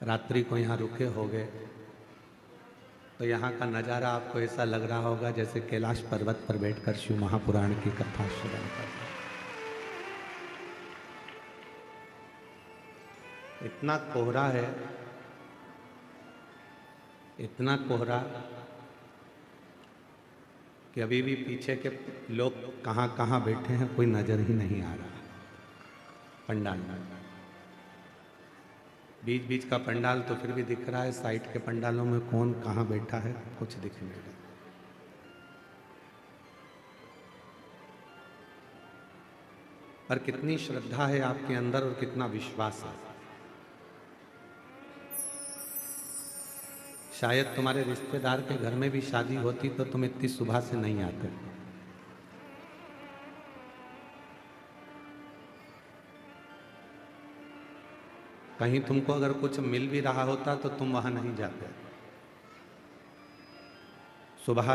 रात्रि को यहाँ रुके होगे तो यहाँ का नज़ारा आपको ऐसा लग रहा होगा जैसे कैलाश पर्वत पर बैठकर शिव महापुराण की कथा श्रवण कर रहे हैं। इतना कोहरा है, इतना कोहरा कि अभी भी पीछे के लोग कहाँ कहाँ बैठे हैं कोई नजर ही नहीं आ रहा। पंडाल बीच बीच का पंडाल तो फिर भी दिख रहा है, साइड के पंडालों में कौन कहाँ बैठा है कुछ दिख नहीं रहा। पर कितनी श्रद्धा है आपके अंदर और कितना विश्वास है। शायद तुम्हारे रिश्तेदार के घर में भी शादी होती तो तुम इतनी सुबह से नहीं आते। कहीं तुमको अगर कुछ मिल भी रहा होता तो तुम वहां नहीं जाते। सुबह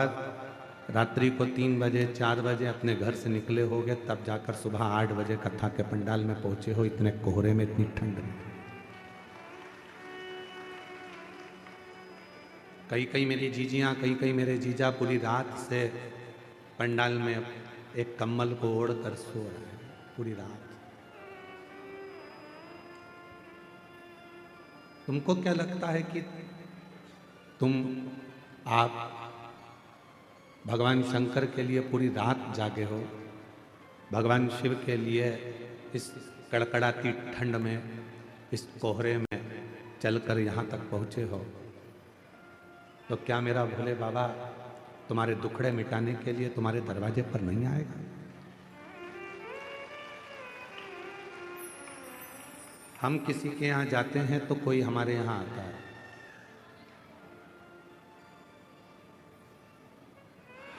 रात्रि को 3 बजे 4 बजे अपने घर से निकले होगे, तब जाकर सुबह 8 बजे कथा के पंडाल में पहुंचे हो, इतने कोहरे में, इतनी ठंड में। कई कई मेरी जीजियाँ, कई कई मेरे जीजा पूरी रात से पंडाल में एक कम्बल को ओढ़ कर सो रहे हैं पूरी रात। तुमको क्या लगता है कि आप भगवान शंकर के लिए पूरी रात जागे हो, भगवान शिव के लिए इस कड़कड़ाती ठंड में, इस कोहरे में चलकर यहाँ तक पहुँचे हो, तो क्या मेरा भोले बाबा तुम्हारे दुखड़े मिटाने के लिए तुम्हारे दरवाजे पर नहीं आएगा? हम किसी के यहाँ जाते हैं तो कोई हमारे यहाँ आता है,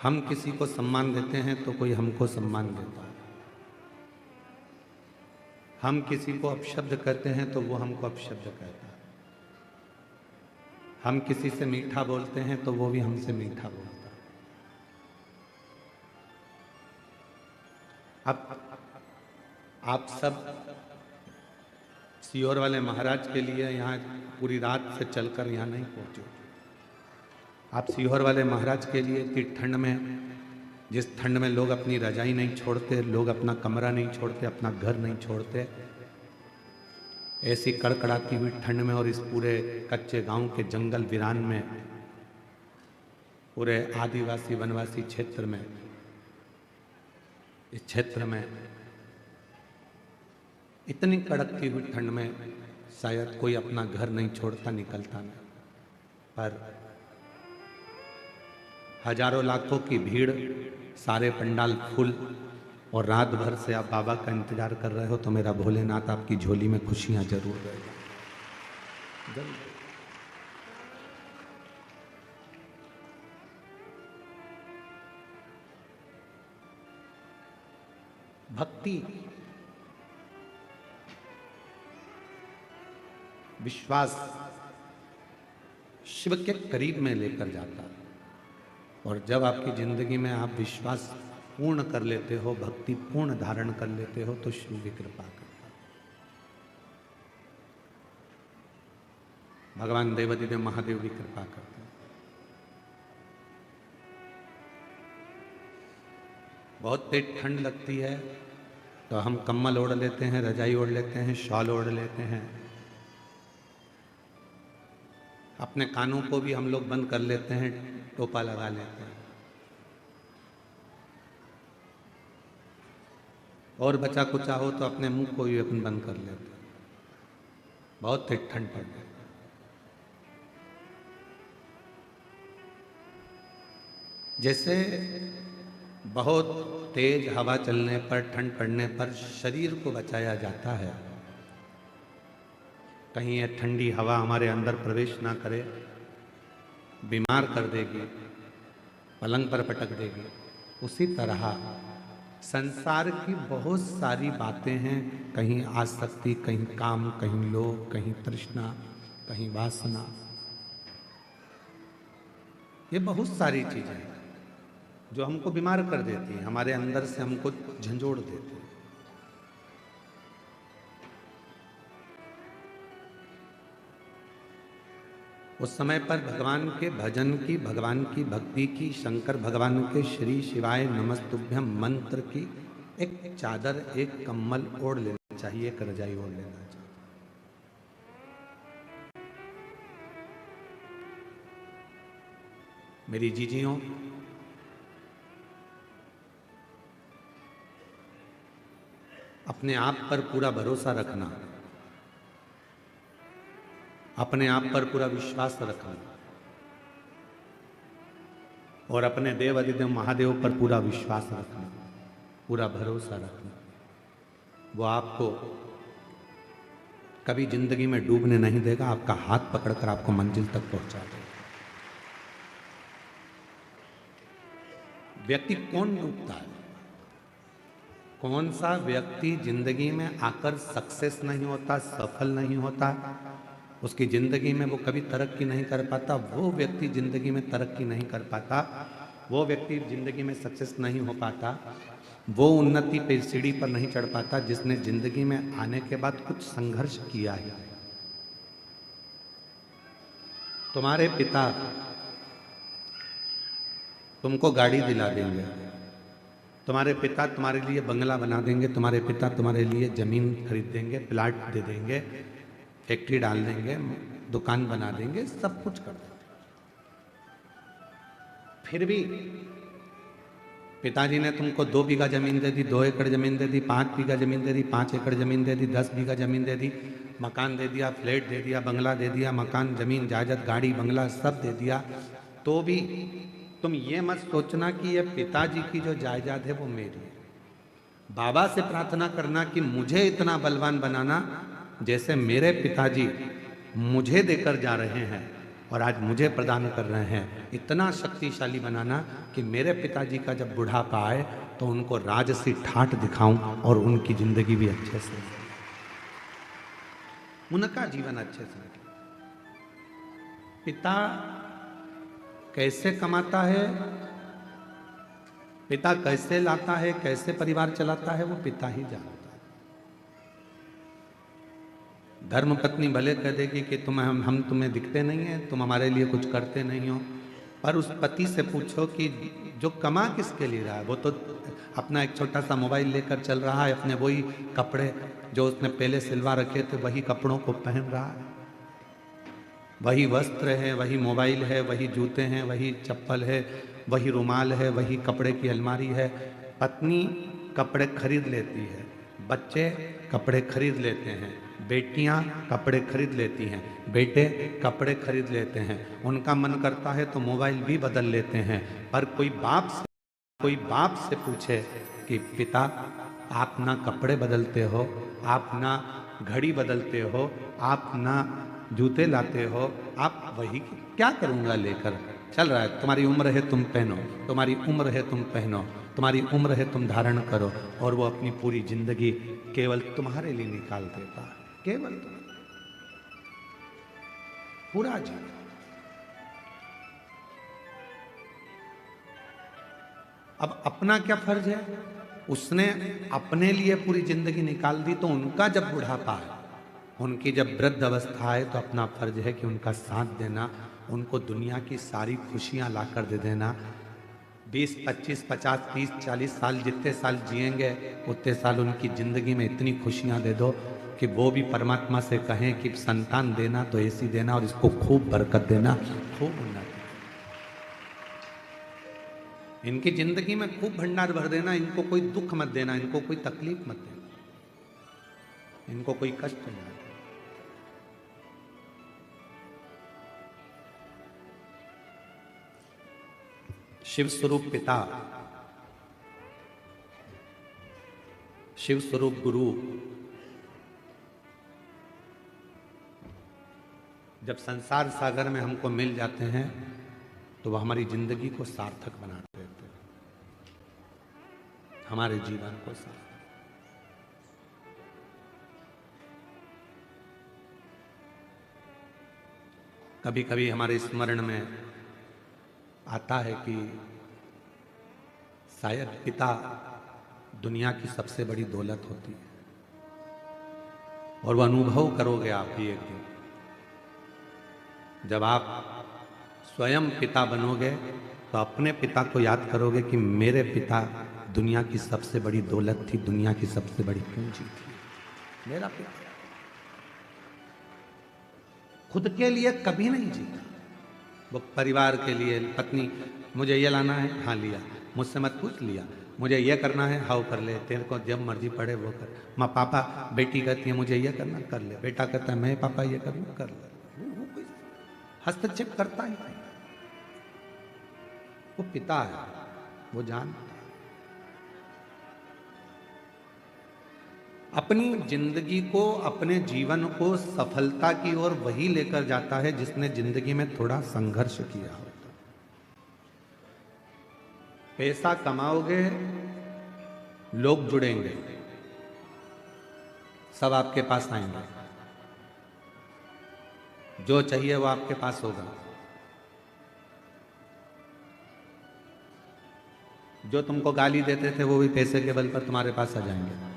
हम किसी को सम्मान देते हैं तो कोई हमको सम्मान देता है, हम किसी को अपशब्द करते हैं तो वो हमको अपशब्द कहता है, हम किसी से मीठा बोलते हैं तो वो भी हमसे मीठा बोलता है। अब आप सब सीहोर वाले महाराज के लिए यहाँ पूरी रात से चलकर यहाँ नहीं पहुँचे। आप सीहोर वाले महाराज के लिए इतनी ठंड में, जिस ठंड में लोग अपनी रजाई नहीं छोड़ते, लोग अपना कमरा नहीं छोड़ते, अपना घर नहीं छोड़ते, ऐसी कड़कड़ाती हुई ठंड में और इस पूरे कच्चे गांव के जंगल वीरान में, पूरे आदिवासी वनवासी क्षेत्र में, इस क्षेत्र में इतनी कड़कती हुई ठंड में शायद कोई अपना घर नहीं छोड़ता, निकलता नहीं। पर हजारों लाखों की भीड़, सारे पंडाल फुल, और रात भर से आप बाबा का इंतजार कर रहे हो, तो मेरा भोलेनाथ आपकी झोली में खुशियां जरूर देगा। भक्ति, विश्वास शिव के करीब में लेकर जाता है। और जब आपकी जिंदगी में आप विश्वास पूर्ण कर लेते हो, भक्ति पूर्ण धारण कर लेते हो, तो शिव भी कृपा करता है। भगवान देवादिदेव महादेव भी कृपा करते हैं। बहुत तेज ठंड लगती है तो हम कम्बल ओढ़ लेते हैं, रजाई ओढ़ लेते हैं, शॉल ओढ़ लेते हैं, अपने कानों को भी हम लोग बंद कर लेते हैं, टोपा लगा लेते हैं, और बचा कुचा हो तो अपने मुंह को भी अपन बंद कर लेते हैं। बहुत तेज ठंड पड़ गई। जैसे बहुत तेज हवा चलने पर, ठंड पड़ने पर शरीर को बचाया जाता है, कहीं ये ठंडी हवा हमारे अंदर प्रवेश ना करे, बीमार कर देगी, पलंग पर पटक देगी, उसी तरह संसार की बहुत सारी बातें हैं, कहीं आसक्ति, कहीं काम, कहीं लोभ, कहीं तृष्णा, कहीं वासना, ये बहुत सारी चीजें हैं जो हमको बीमार कर देती हैं, हमारे अंदर से हमको झंझोड़ देती हैं। उस समय पर भगवान के भजन की, भगवान की भक्ति की, शंकर भगवान के श्री शिवाय नमस्तुभ्यम मंत्र की एक चादर, एक कम्बल ओढ़ लेना चाहिए, एक रजाई ओढ़ लेना चाहिए। मेरी जीजियों, अपने आप पर पूरा भरोसा रखना, अपने आप पर पूरा विश्वास रखना और अपने देव अधिदेव महादेव पर पूरा विश्वास रखना, पूरा भरोसा रखना। वो आपको कभी जिंदगी में डूबने नहीं देगा, आपका हाथ पकड़कर आपको मंजिल तक पहुंचा देगा। व्यक्ति कौन डूबता है? कौन सा व्यक्ति जिंदगी में आकर सक्सेस नहीं होता, सफल नहीं होता, उसकी जिंदगी में वो कभी तरक्की नहीं कर पाता, वो व्यक्ति जिंदगी में तरक्की नहीं कर पाता, वो व्यक्ति जिंदगी में सक्सेस नहीं हो पाता, वो उन्नति पे सीढ़ी पर नहीं चढ़ पाता जिसने जिंदगी में आने के बाद कुछ संघर्ष किया है। तुम्हारे पिता तुमको गाड़ी दिला देंगे, तुम्हारे पिता तुम्हारे लिए बंगला बना देंगे, तुम्हारे पिता तुम्हारे लिए जमीन खरीद देंगे, प्लाट दे देंगे, फैक्ट्री डाल देंगे, दुकान बना देंगे, सब कुछ कर देंगे। फिर भी पिताजी ने तुमको 2 बीघा जमीन दे दी, 2 एकड़ जमीन दे दी, 5 बीघा जमीन दे दी, 5 एकड़ जमीन दे दी, 10 बीघा जमीन दे दी, मकान दे दिया, फ्लैट दे दिया, बंगला दे दिया, मकान, जमीन, जायदाद, गाड़ी, बंगला सब दे दिया, तो भी तुम ये मत सोचना कि ये पिताजी की जो जायदाद है वो मेरी है। बाबा से प्रार्थना करना कि मुझे इतना बलवान बनाना जैसे मेरे पिताजी मुझे देकर जा रहे हैं और आज मुझे प्रदान कर रहे हैं, इतना शक्तिशाली बनाना कि मेरे पिताजी का जब बुढ़ापा आए तो उनको राजसी ठाठ दिखाऊं और उनकी जिंदगी भी अच्छे से, उनका जीवन अच्छे से। पिता कैसे कमाता है, पिता कैसे लाता है, कैसे परिवार चलाता है, वो पिता ही जानता है। धर्म पत्नी भले कह देगी कि हम तुम्हें दिखते नहीं हैं, तुम हमारे लिए कुछ करते नहीं हो, पर उस पति से पूछो कि जो कमा किसके लिए रहा है, वो तो अपना एक छोटा सा मोबाइल लेकर चल रहा है, अपने वही कपड़े जो उसने पहले सिलवा रखे थे वही कपड़ों को पहन रहा है, वही वस्त्र है, वही मोबाइल है, वही जूते हैं, वही चप्पल है, वही रुमाल है, वही कपड़े की अलमारी है। पत्नी कपड़े खरीद लेती है, बच्चे कपड़े खरीद लेते हैं, बेटियां कपड़े खरीद लेती हैं, बेटे कपड़े खरीद लेते हैं, उनका मन करता है तो मोबाइल भी बदल लेते हैं। पर कोई बाप से पूछे कि पिता आप ना कपड़े बदलते हो, आप ना घड़ी बदलते हो, आप ना जूते लाते हो, आप वही क्या करूँगा लेकर चल रहा है, तुम्हारी उम्र है तुम पहनो, तुम्हारी उम्र है तुम पहनो, तुम्हारी उम्र है तुम धारण करो, और वो अपनी पूरी जिंदगी केवल तुम्हारे लिए निकाल देता है, केवल पूरा जीवन। अब अपना क्या फर्ज है, उसने अपने लिए पूरी जिंदगी निकाल दी, तो उनका जब बुढ़ापा है, उनकी जब वृद्ध अवस्था है, तो अपना फर्ज है कि उनका साथ देना, उनको दुनिया की सारी खुशियां ला कर दे देना। 20, 25, 50, 30, 40 साल जितने साल जिएंगे उतने साल उनकी जिंदगी में इतनी खुशियां दे दो कि वो भी परमात्मा से कहें कि संतान देना तो ऐसी देना और इसको खूब बरकत देना, खूब उन्नति, इनकी जिंदगी में खूब भंडार भर देना, इनको कोई दुख मत देना, इनको कोई तकलीफ मत देना, इनको कोई कष्ट नहीं देना। शिव स्वरूप पिता, शिव स्वरूप गुरु जब संसार सागर में हमको मिल जाते हैं तो वह हमारी जिंदगी को सार्थक बना देते हैं, हमारे जीवन को सार्थक। कभी कभी हमारे स्मरण में आता है कि शायद पिता दुनिया की सबसे बड़ी दौलत होती है, और वह अनुभव करोगे आप भी एक दिन जब आप स्वयं पिता बनोगे तो अपने पिता को याद करोगे कि मेरे पिता दुनिया की सबसे बड़ी दौलत थी, दुनिया की सबसे बड़ी पूंजी थी। मेरा पिता खुद के लिए कभी नहीं जीता, वो परिवार के लिए, पत्नी मुझे ये लाना है, हाँ लिया, मुझसे मत पूछ, लिया, मुझे ये करना है, हाँ कर ले, तेरे को जब मर्जी पड़े वो कर। माँ पापा, बेटी कहती है मुझे ये करना, कर ले, बेटा कहता है मैं पापा ये करना, कर ले। वो कोई हस्तक्षेप करता ही नहीं, वो पिता है, वो जानता है। अपनी जिंदगी को, अपने जीवन को सफलता की ओर वही लेकर जाता है जिसने जिंदगी में थोड़ा संघर्ष किया होता। पैसा कमाओगे, लोग जुड़ेंगे, सब आपके पास आएंगे, जो चाहिए वो आपके पास होगा, जो तुमको गाली देते थे वो भी पैसे के बल पर तुम्हारे पास आ जाएंगे।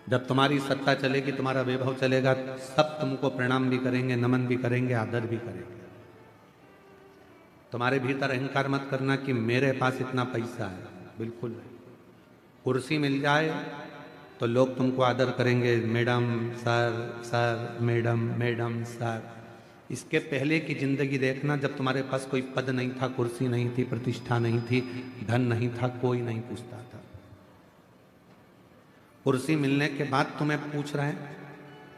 जब तुम्हारी सत्ता चलेगी, तुम्हारा वैभव चलेगा, सब तुमको प्रणाम भी करेंगे, नमन भी करेंगे, आदर भी करेंगे। तुम्हारे भीतर अहंकार मत करना कि मेरे पास इतना पैसा है, बिल्कुल नहीं। कुर्सी मिल जाए तो लोग तुमको आदर करेंगे, madam sir, sir madam, madam sir. इसके पहले की जिंदगी देखना, जब तुम्हारे पास कोई पद नहीं था, कुर्सी नहीं थी, प्रतिष्ठा नहीं थी, धन नहीं था, कोई नहीं पूछता था। कुर्सी मिलने के बाद तुम्हें पूछ रहे हैं,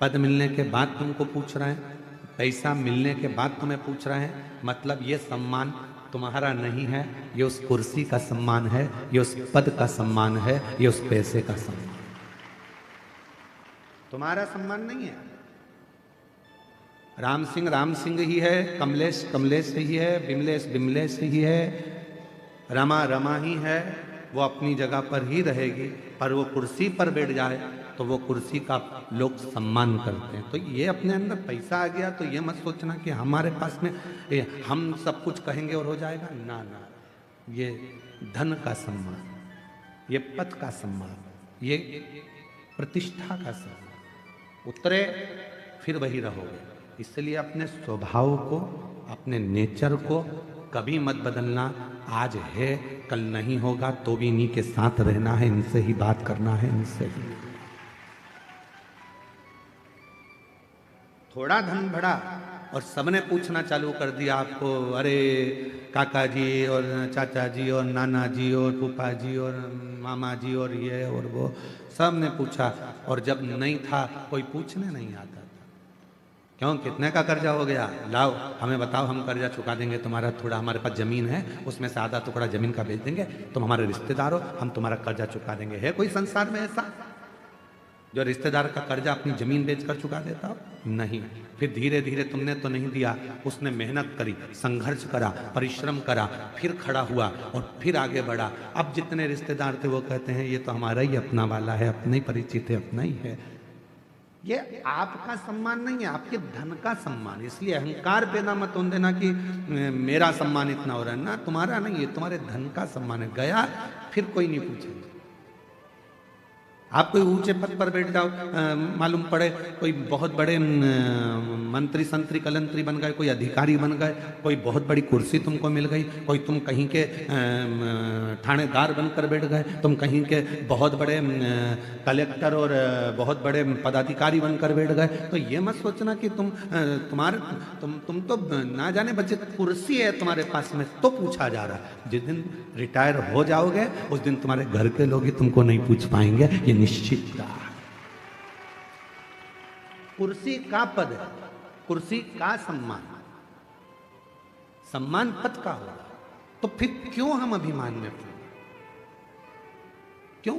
पद मिलने के बाद तुमको पूछ रहे हैं, पैसा मिलने के बाद तुम्हें पूछ रहे हैं, मतलब ये सम्मान तुम्हारा नहीं है, ये उस कुर्सी का सम्मान है, ये उस पद का सम्मान है, ये उस पैसे का सम्मान, तुम्हारा सम्मान नहीं है। राम सिंह ही है, कमलेश कमलेश ही है, बिमलेश बिमलेश ही है, रमा रमा ही है, वो अपनी जगह पर ही रहेगी। पर वो कुर्सी पर बैठ जाए तो वो कुर्सी का लोग सम्मान करते हैं। तो ये अपने अंदर पैसा आ गया तो ये मत सोचना कि हमारे पास में हम सब कुछ कहेंगे और हो जाएगा, ना ना। ये धन का सम्मान, ये पद का सम्मान, ये प्रतिष्ठा का सम्मान, उतरे फिर वही रहोगे। इसलिए अपने स्वभाव को, अपने नेचर को कभी मत बदलना। आज है, कल नहीं होगा, तो भी इन्हीं के साथ रहना है, इनसे ही बात करना है, इनसे ही। थोड़ा धन बढ़ा और सबने पूछना चालू कर दिया आपको, अरे काका जी और चाचा जी और नाना जी और फूफा जी और मामा जी और ये और वो, सब ने पूछा। और जब नहीं था कोई पूछने नहीं आता था, क्यों कितने का कर्जा हो गया, लाओ हमें बताओ, हम कर्जा चुका देंगे तुम्हारा। थोड़ा हमारे पास जमीन है, उसमें से आधा टुकड़ा जमीन का बेच देंगे, तुम हमारे रिश्तेदार हो, हम तुम्हारा कर्जा चुका देंगे। है कोई संसार में ऐसा जो रिश्तेदार का कर्जा अपनी जमीन बेचकर चुका देता हो? नहीं। फिर धीरे धीरे तुमने तो नहीं दिया, उसने मेहनत करी, संघर्ष करा, परिश्रम करा, फिर खड़ा हुआ और फिर आगे बढ़ा। अब जितने रिश्तेदार थे वो कहते हैं ये तो हमारा ही अपना वाला है, अपने ही परिचित है, अपना ही है। ये आपका सम्मान नहीं है, आपके धन का सम्मान। इसलिए अहंकार पैदा मत होने देना कि मेरा सम्मान इतना हो रहा है ना, तुम्हारा नहीं है, तुम्हारे धन का सम्मान है। गया फिर कोई नहीं पूछेगा। आप कोई ऊंचे पद पर बैठ जाओ, मालूम पड़े कोई बहुत बड़े मंत्री संतरी कलंतरी बन गए, कोई अधिकारी बन गए, कोई बहुत बड़ी कुर्सी तुमको मिल गई, कोई तुम कहीं के थानेदार बनकर बैठ गए, तुम कहीं के बहुत बड़े कलेक्टर और बहुत बड़े पदाधिकारी बनकर बैठ गए, तो ये मत सोचना कि तुम तो ना जाने बच्चे कुर्सी है तुम्हारे पास में तो पूछा जा रहा। जिस दिन रिटायर हो जाओगे उस दिन तुम्हारे घर के लोग ही तुमको नहीं पूछ पाएंगे, ये निश्चित था। कुर्सी का पद है, कुर्सी का सम्मान, सम्मान पद का होगा, तो फिर क्यों हम अभिमान में पड़े? क्यों?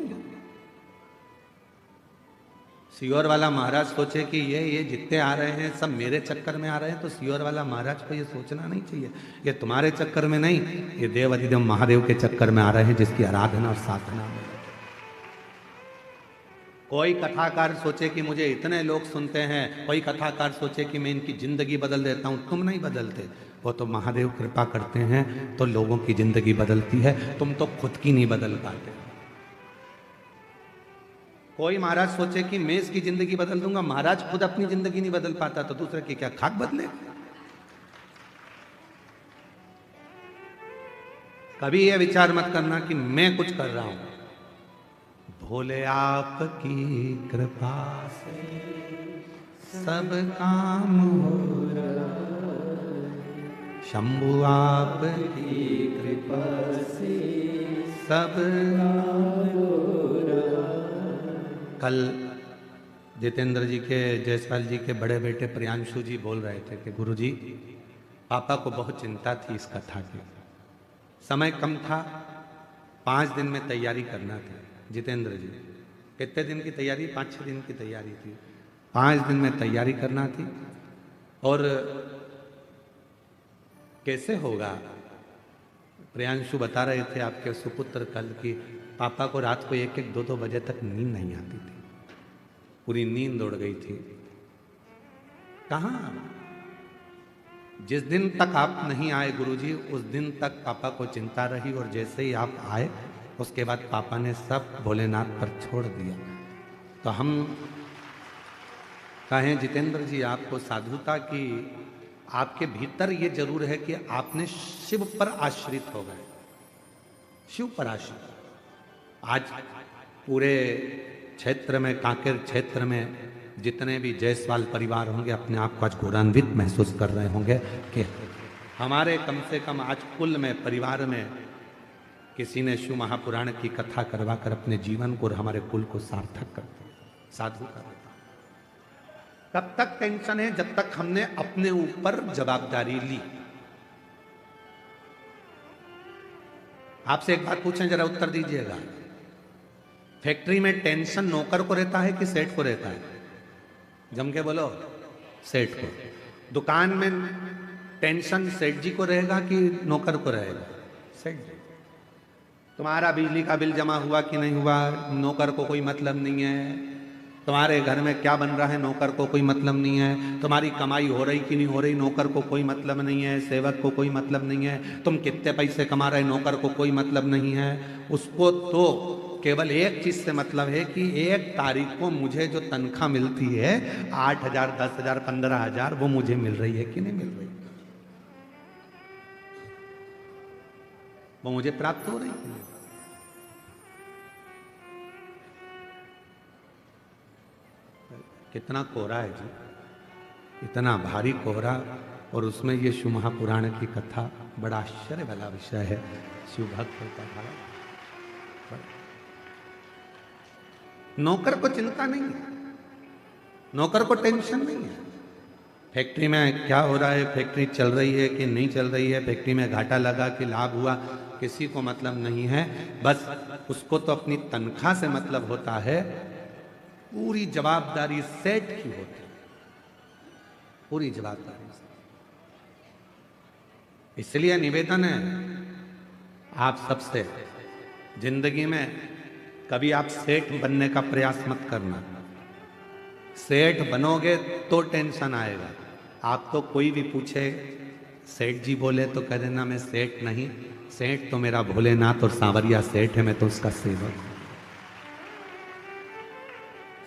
सियोर वाला महाराज सोचे कि ये जितने आ रहे हैं सब मेरे चक्कर में आ रहे हैं, तो सियोर वाला महाराज को ये सोचना नहीं चाहिए ये तुम्हारे चक्कर में नहीं, ये देव अधिदेव महादेव के चक्कर में आ रहे हैं, जिसकी आराधना और साधना में। कोई कथाकार सोचे कि मुझे इतने लोग सुनते हैं, कोई कथाकार सोचे कि मैं इनकी जिंदगी बदल देता हूं, तुम नहीं बदलते, वो तो महादेव कृपा करते हैं तो लोगों की जिंदगी बदलती है, तुम तो खुद की नहीं बदल पाते। कोई महाराज सोचे कि मैं इसकी जिंदगी बदल दूंगा, महाराज खुद अपनी जिंदगी नहीं बदल पाता तो दूसरे की क्या खाक बदले। कभी यह विचार मत करना कि मैं कुछ कर रहा हूं, भोले आपकी कृपा से सब काम हो रहा, शंभु आपकी कृपा से सब कल जितेंद्र जी के, जयसवाल जी के बड़े बेटे प्रियांशु जी बोल रहे थे कि गुरुजी पापा को बहुत चिंता थी इस कथा की, समय कम था, 5 दिन में तैयारी करना था। जितेंद्र जी कितने दिन की तैयारी? 5-6 दिन की तैयारी थी, 5 दिन में तैयारी करना थी। और कैसे होगा? प्रियांशु बता रहे थे आपके सुपुत्र कल की पापा को रात को 1-1, 2-2 बजे तक नींद नहीं आती थी, पूरी नींद उड़ गई थी। कहाँ? जिस दिन तक आप नहीं आए गुरुजी, उस दिन तक पापा को चिंता रही, और जैसे ही आप आए उसके बाद पापा ने सब भोलेनाथ पर छोड़ दिया। तो हम कहें जितेंद्र जी आपको साधुता की, आपके भीतर ये जरूर है कि आपने शिव पर आश्रित हो गए, शिव पर आश्रित। आज पूरे क्षेत्र में, कांकेर क्षेत्र में जितने भी जायसवाल परिवार होंगे अपने आप को आज गौरवान्वित महसूस कर रहे होंगे कि हमारे कम से कम आज कुल में, परिवार में किसी ने शिव महापुराण की कथा करवा कर अपने जीवन को और हमारे कुल को सार्थक कर दिया, साधु कर दिया। कब तक टेंशन है? जब तक हमने अपने ऊपर जवाबदारी ली। आपसे एक बात पूछें, जरा उत्तर दीजिएगा। फैक्ट्री में टेंशन नौकर को रहता है कि सेठ को रहता है? जम के बोलो, सेठ को। दुकान में टेंशन सेठ जी को रहेगा कि नौकर को रहेगा? सेठ जी। तुम्हारा बिजली का बिल जमा हुआ कि नहीं हुआ, नौकर को कोई मतलब नहीं है। तुम्हारे घर में क्या बन रहा है, नौकर को कोई मतलब नहीं है। तुम्हारी कमाई हो रही कि नहीं हो रही, नौकर को कोई मतलब नहीं है, सेवक को कोई मतलब नहीं है। तुम कितने पैसे कमा रहे, नौकर को कोई मतलब नहीं है। उसको तो केवल एक चीज से मतलब है कि 1 तारीख को मुझे जो तनख्वाह मिलती है 8,000, 10,000, 15,000, वो मुझे मिल रही है कि नहीं मिल रही, वो मुझे प्राप्त हो रही है। कितना कोहरा है जी, इतना भारी कोहरा, और उसमें ये शिव महापुराण की कथा, बड़ा आश्चर्य वाला विषय है। शिव भक्त का कथा, नौकर को चिंता नहीं है, नौकर को टेंशन नहीं है। फैक्ट्री में क्या हो रहा है, फैक्ट्री चल रही है कि नहीं चल रही है, फैक्ट्री में घाटा लगा कि लाभ हुआ, किसी को मतलब नहीं है। बस उसको तो अपनी तनख्वाह से मतलब होता है। पूरी जवाबदारी सेठ की होती है, पूरी जवाबदारी। इसलिए निवेदन है आप सबसे, जिंदगी में कभी आप सेठ बनने का प्रयास मत करना। सेठ बनोगे तो टेंशन आएगा। आप तो कोई भी पूछे सेठ जी बोले तो कह देना मैं सेठ नहीं, सेठ तो मेरा भोलेनाथ और सांवरिया सेठ है, मैं तो उसका सेवक हूं।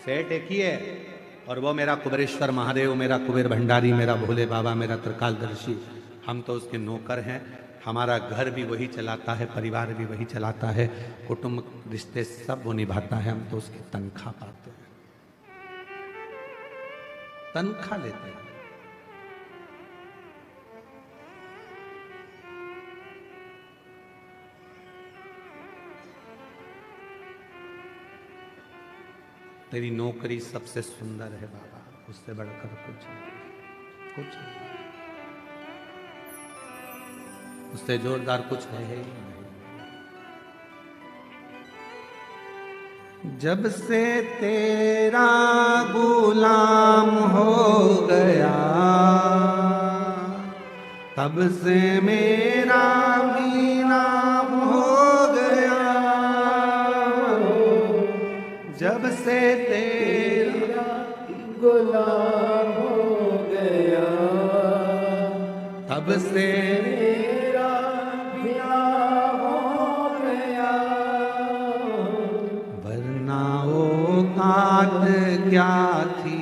सेठ एक ही है, और वो मेरा कुबेरेश्वर महादेव, मेरा कुबेर भंडारी, मेरा भोले बाबा, मेरा त्रिकालदर्शी, हम तो उसके नौकर हैं। हमारा घर भी वही चलाता है, परिवार भी वही चलाता है, कुटुंब रिश्ते सब वो निभाता है, हम तो उसकी तनख्वाह पाते हैं, तनख्वाह लेते हैं। तेरी नौकरी सबसे सुंदर है बाबा, उससे बढ़कर कुछ नहीं, कुछ नहीं, उससे जोरदार कुछ है ही नहीं। जब से तेरा गुलाम हो गया, तब से मेरा भी नाम हो गया। जब से तेरा गुलाम हो गया, तब से मेरा भी नाम हो गया। वरना ओ का क्या थी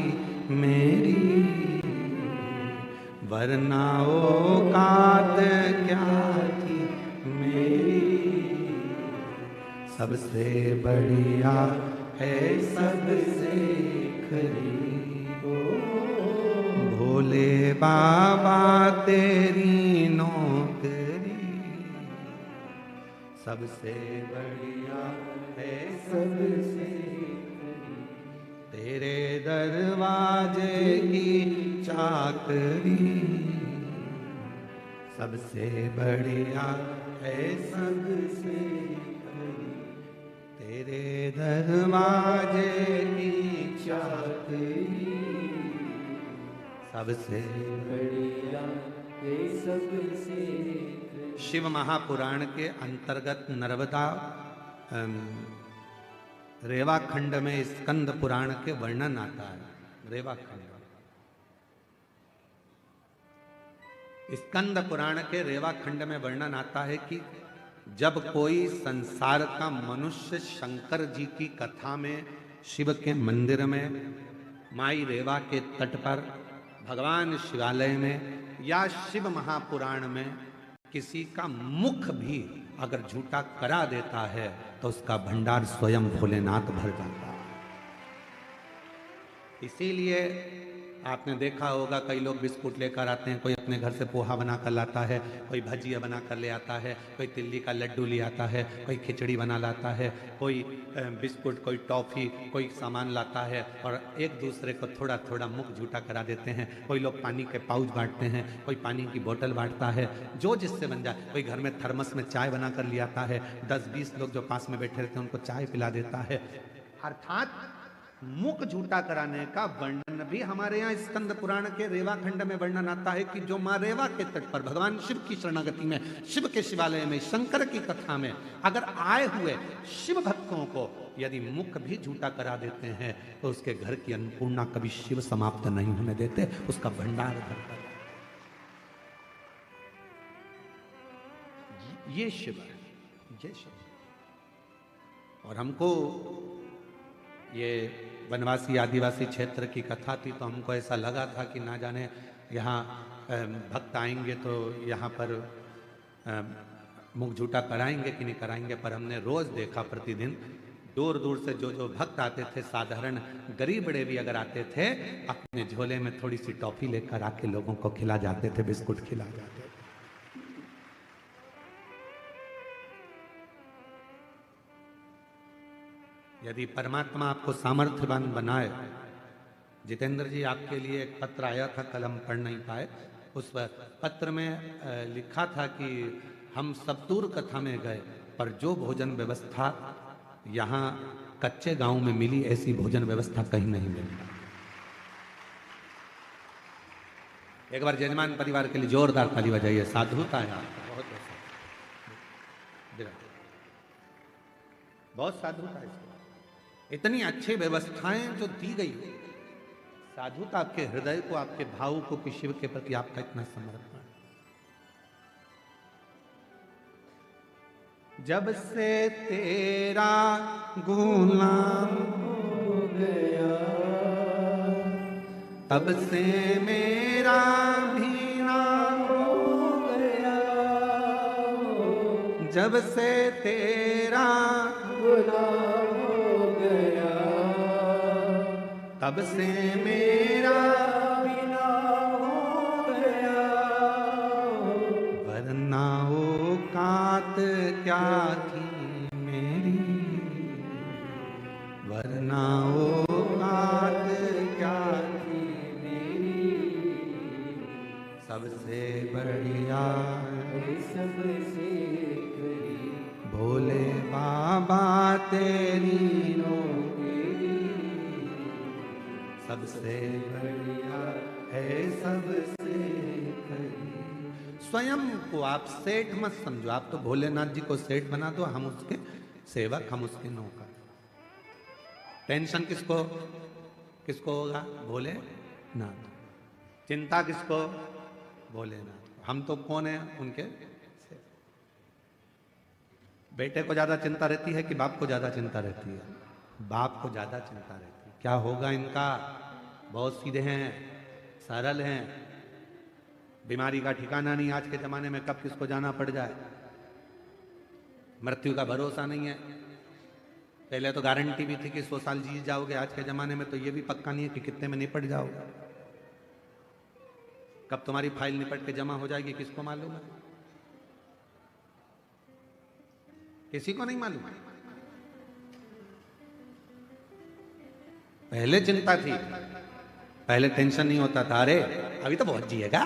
मेरी, वरना औकात क्या थी मेरी। सबसे बढ़िया है सबसे खरी, भोले बाबा तेरी नौकरी। सबसे बढ़िया है सबसे खरी, तेरे दरवाजे की चाकरी। सबसे बढ़िया है सबसे खरी, तेरे दरवाजे की चाकरी। सबसे बढ़िया है सबसे खरी। शिव महापुराण के अंतर्गत नर्मदा रेवा खंड में स्कंद पुराण के वर्णन आता है। रेवा खंड, स्कंद पुराण के रेवा खंड में वर्णन आता है कि जब कोई संसार का मनुष्य शंकर जी की कथा में, शिव के मंदिर में, माई रेवा के तट पर, भगवान शिवालय में या शिव महापुराण में किसी का मुख भी अगर झूठा करा देता है तो उसका भंडार स्वयं भोलेनाथ भर जाता है। इसीलिए आपने देखा होगा कई लोग बिस्कुट लेकर आते हैं, कोई अपने घर से पोहा बना कर लाता है, कोई भजिया बना कर ले आता है, कोई तिल्ली का लड्डू ले आता है, कोई खिचड़ी बना लाता है, कोई बिस्कुट, कोई टॉफ़ी, कोई सामान लाता है और एक दूसरे को थोड़ा थोड़ा मुख झूठा करा देते हैं। कोई लोग पानी के पाउच बांटते हैं, कोई पानी की बोतल बांटता है, जो जिससे बन जाए। कोई घर में थर्मस में चाय बना कर ले आता है, 10-20 लोग जो पास में बैठे रहते हैं उनको चाय पिला देता है। अर्थात मुख झूठा कराने का वर्णन भी हमारे यहाँ स्कंद पुराण के रेवा खंड में वर्णन आता है कि जो माँ रेवा के तट पर भगवान शिव की शरणागति में, शिव के शिवालय में, शंकर की कथा में अगर आए हुए शिव भक्तों को यदि मुख भी झूठा करा देते हैं तो उसके घर की अन्नपूर्णा कभी शिव समाप्त नहीं होने देते, उसका भंडार भरता है। ये शिव है, ये शिव। और हमको ये वनवासी आदिवासी क्षेत्र की कथा थी तो हमको ऐसा लगा था कि ना जाने यहाँ भक्त आएंगे तो यहाँ पर मुख झूठा कराएंगे कि नहीं कराएंगे। पर हमने रोज देखा, प्रतिदिन दूर दूर से जो जो भक्त आते थे, साधारण गरीब बड़े भी अगर आते थे, अपने झोले में थोड़ी सी टॉफी लेकर आके लोगों को खिला जाते थे, बिस्कुट खिला जाते थे। यदि परमात्मा आपको सामर्थ्यवान बनाए, जितेंद्र जी आपके लिए एक पत्र आया था, कल हम पढ़ नहीं पाए। उस पत्र में लिखा था कि हम सत्तूर कथा में गए पर जो भोजन व्यवस्था यहाँ कच्चे गांव में मिली, ऐसी भोजन व्यवस्था कहीं नहीं मिली। एक बार जजमान परिवार के लिए जोरदार ताली बजाइए। साधुता है आपको, बहुत साधुता है। इतनी अच्छी व्यवस्थाएं जो दी गई, साधुता आपके हृदय को, आपके भाव को कि शिव के प्रति आपका इतना समर्पण। जब से तेरा गुलाम हो गया, तब से मेरा भी नाम हो गया। जब से तेरा गुलाम हो गया, तब से मेरा भी नाम हो गया। वरना औकात क्या थी मेरी, वरना औकात क्या थी मेरी। सबसे बढ़िया सबसे भोले बाबा तेरी नौकरी। सबसे बढ़िया है सबसे खरी। स्वयं को आप सेठ मत समझो, आप तो भोलेनाथ जी को सेठ बना दो, हम उसके सेवक, हम उसके नौकर। टेंशन किसको किसको होगा? भोलेनाथ। चिंता किसको? भोलेनाथ। हम तो कौन है? उनके सेवक। बेटे को ज्यादा चिंता रहती है कि बाप को ज्यादा चिंता रहती है? बाप को ज्यादा चिंता रहती है। क्या होगा इनका, बहुत सीधे हैं, सरल हैं, बीमारी का ठिकाना नहीं आज के जमाने में, कब किसको जाना पड़ जाए, मृत्यु का भरोसा नहीं है। पहले तो गारंटी भी थी कि 100 साल जी जाओगे, आज के जमाने में तो ये भी पक्का नहीं है कि कितने में निपट जाओगे। कब तुम्हारी फाइल निपट के जमा हो जाएगी किसको मालूम है, किसी को नहीं मालूम। पहले चिंता थी, पहले टेंशन नहीं होता था, अरे अभी तो बहुत जिएगा,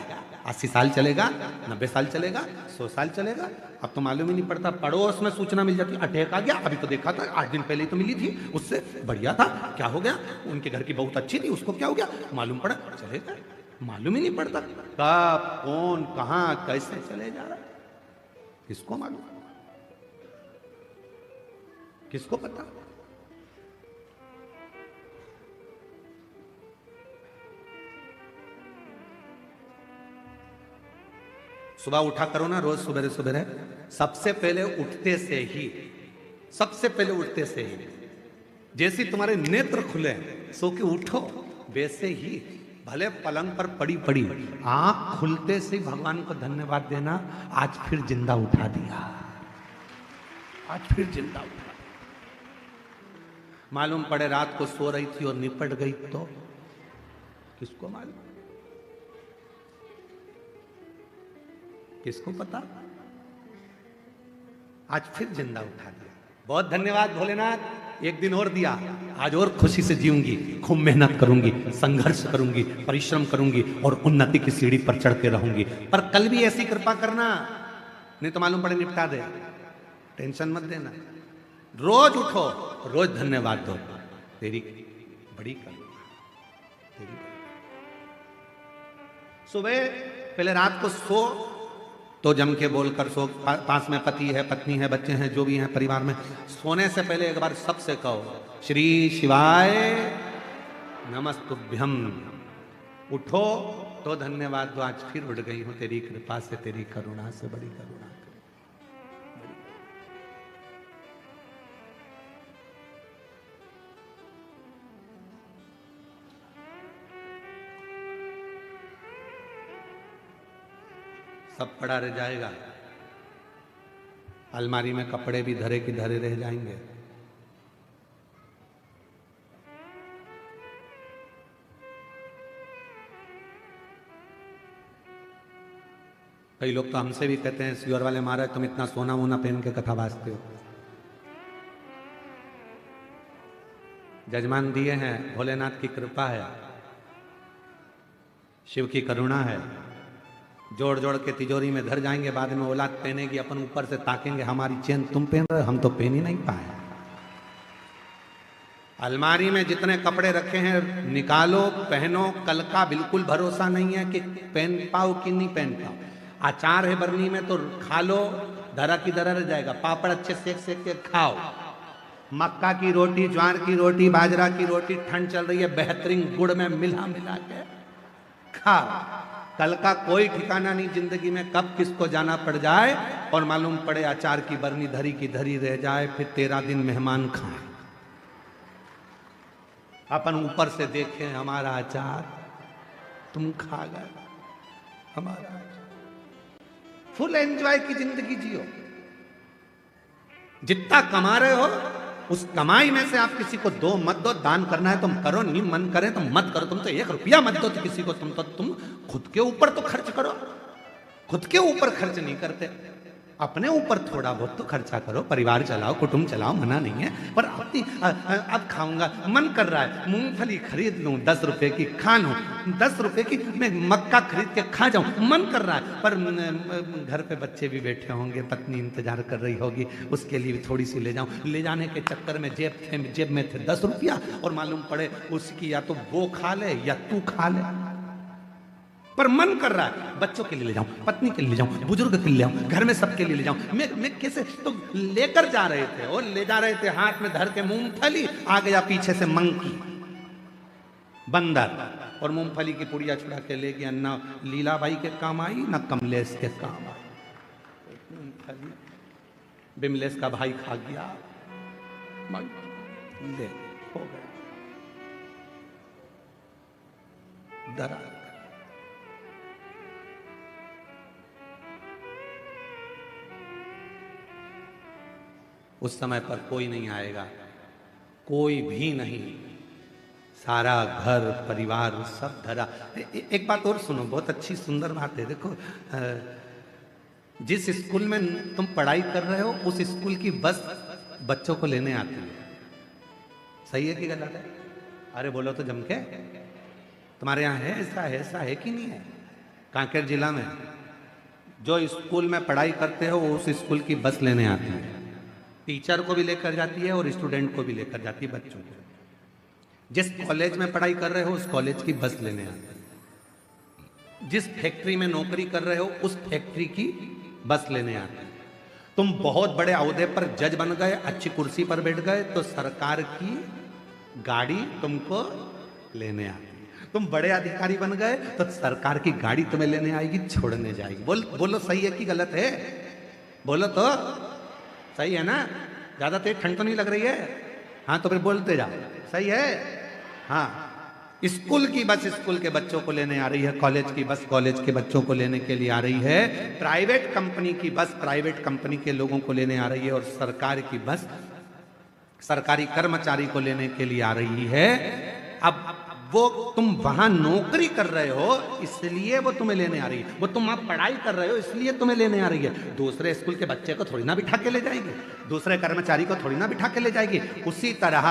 80 साल चलेगा, 90 साल चलेगा, 100 साल चलेगा। अब तो मालूम ही नहीं पड़ता, पड़ोस में सूचना मिल जाती, अटैक आ गया, अभी तो देखा था 8 दिन पहले ही तो मिली थी, उससे बढ़िया था, क्या हो गया, उनके घर की बहुत अच्छी थी, उसको क्या हो गया, मालूम पड़ा, चलेगा, मालूम ही नहीं पड़ता कब कौन कहां कैसे चले जा रहा, किसको मालूम, किसको पता। सुबह उठा करो ना रोज सुबह सुबह, सबसे पहले उठते से ही, सबसे पहले उठते से ही जैसे तुम्हारे नेत्र खुले सो के उठो, वैसे ही भले पलंग पर पड़ी पड़ी आंख खुलते से भगवान को धन्यवाद देना, आज फिर जिंदा उठा दिया, आज फिर जिंदा उठा दिया। मालूम पड़े रात को सो रही थी और निपट गई तो किसको मालूम, किसको पता, आज फिर जिंदा उठा दिया। बहुत धन्यवाद भोलेनाथ, एक दिन और दिया, आज और खुशी से जीऊंगी, खूब मेहनत करूंगी, संघर्ष करूंगी, परिश्रम करूंगी और उन्नति की सीढ़ी पर चढ़ते रहूंगी। पर कल भी ऐसी कृपा करना, नहीं तो मालूम पड़े निपटा दे, टेंशन मत देना। रोज उठो, रोज धन्यवाद दो, तेरी बड़ी करुणा, तेरी सुबह पहले रात को सो तो जम के बोलकर सो, पास में पति है, पत्नी है, बच्चे हैं, जो भी हैं परिवार में, सोने से पहले एक बार सबसे कहो श्री शिवाय नमस्तुभ्यम। उठो तो धन्यवाद दो, आज फिर उठ गई हूं तेरी कृपा से, तेरी करुणा से, बड़ी करुणा। सब पड़ा रह जाएगा, अलमारी में कपड़े भी धरे की धरे रह जाएंगे। कई लोग तो हमसे भी कहते हैं, सियोर वाले महाराज तुम इतना सोना वोना पहन के कथा बाजते हो। जजमान दिए हैं, भोलेनाथ की कृपा है, शिव की करुणा है, जोड़ जोड़ के तिजोरी में धर जाएंगे, बाद में औलाद पहनेगी, अपन ऊपर से ताकेंगे, हमारी चेन तुम पहन रहे हो, हम तो पहन ही नहीं पाए। अलमारी में जितने कपड़े रखे हैं निकालो, पहनो, कल का बिल्कुल भरोसा नहीं है कि पहन पाओ कि नहीं पहन पाओ। अचार है बरनी में तो खा लो, धरा की धरा रह जाएगा, पापड़ अच्छे सेक सेक के खाओ, मक्का की रोटी, ज्वार की रोटी, बाजरा की रोटी, ठंड चल रही है, बेहतरीन गुड़ में मिला मिला के खाओ। कल का कोई ठिकाना नहीं जिंदगी में, कब किसको जाना पड़ जाए और मालूम पड़े अचार की बरनी धरी की धरी रह जाए, फिर 13 दिन मेहमान खाए, अपन ऊपर से देखें हमारा अचार तुम खा गए, हमारा अचार। फुल एंजॉय की जिंदगी जियो, जितना कमा रहे हो उस कमाई में से आप किसी को दो मत दो, दान करना है तुम करो, नहीं मन करे तो मत करो, तुम तो 1 रुपया मत दो तो किसी को, तुम खुद के ऊपर तो खर्च करो, खुद के ऊपर खर्च नहीं करते, अपने ऊपर थोड़ा बहुत तो खर्चा करो, परिवार चलाओ, कुटुंब चलाओ, मना नहीं है, पर अब खाऊंगा, मन कर रहा है मूंगफली खरीद लूं 10 रुपए की, खा लूं 10 रुपए की, मैं मक्का खरीद के खा जाऊं, मन कर रहा है, पर घर पे बच्चे भी बैठे होंगे, पत्नी इंतजार कर रही होगी, उसके लिए भी थोड़ी सी ले जाऊं, ले जाने के चक्कर में जेब में थे 10 रुपया और मालूम पड़े उसकी या तो वो खा ले या तू खा ले, पर मन कर रहा है बच्चों के लिए ले जाऊं, पत्नी के लिए ले जाऊं, बुजुर्ग के लिए ले जाऊं, घर में सबके लिए ले जाऊं। मैं कैसे तो लेकर जा रहे थे, और ले जा रहे थे हाथ में धर के मूंगफली, आ गया पीछे से मंकी बंदर और मूंगफली की पुड़िया छुड़ा के ले गया, ना लीलाबाई के काम आई ना कमलेश के काम आई, मूंगफली बिमलेश का भाई खा गया, ले हो गया। धरा। उस समय पर कोई नहीं आएगा, कोई भी नहीं, सारा घर परिवार सब धरा। एक बात और सुनो, बहुत अच्छी सुंदर बात है। देखो, जिस स्कूल में तुम पढ़ाई कर रहे हो उस स्कूल की बस बच्चों को लेने आती है। सही है कि गलत है? अरे बोलो तो जम के। तुम्हारे यहाँ है ऐसा है कि नहीं है? कांकेर जिला में जो स्कूल में पढ़ाई करते हो उस स्कूल की बस लेने आती है, टीचर को भी लेकर जाती है और स्टूडेंट को भी लेकर जाती है, बच्चों को। जिस कॉलेज में पढ़ाई कर रहे हो उस कॉलेज की बस लेने आती है। जिस फैक्ट्री में नौकरी कर रहे हो उस फैक्ट्री की बस लेने आती है। तुम बहुत बड़े ओहदे पर जज बन गए, अच्छी कुर्सी पर बैठ गए, तो सरकार की गाड़ी तुमको लेने आती है। तुम बड़े अधिकारी बन गए तो सरकार की गाड़ी तुम्हें लेने आएगी, छोड़ने जाएगी। बोलो सही है कि गलत है? बोलो तो सही है ना? ज्यादा तेज ठंड तो नहीं लग रही है? हाँ तो फिर बोलते जाओ, सही है? हाँ, स्कूल की बस स्कूल के बच्चों को लेने आ रही है, कॉलेज की बस कॉलेज के बच्चों को लेने के लिए आ रही है, प्राइवेट कंपनी की बस प्राइवेट कंपनी के लोगों को लेने आ रही है, और सरकार की बस सरकारी कर्मचारी को लेने के लिए आ रही है। अब वो तुम वहां नौकरी कर रहे हो इसलिए वो तुम्हें लेने आ रही है, वो तुम वहां पढ़ाई कर रहे हो इसलिए तुम्हें लेने आ रही है। दूसरे स्कूल के बच्चे को थोड़ी ना बिठा के ले जाएगी, दूसरे कर्मचारी को थोड़ी ना बिठा के ले जाएगी। उसी तरह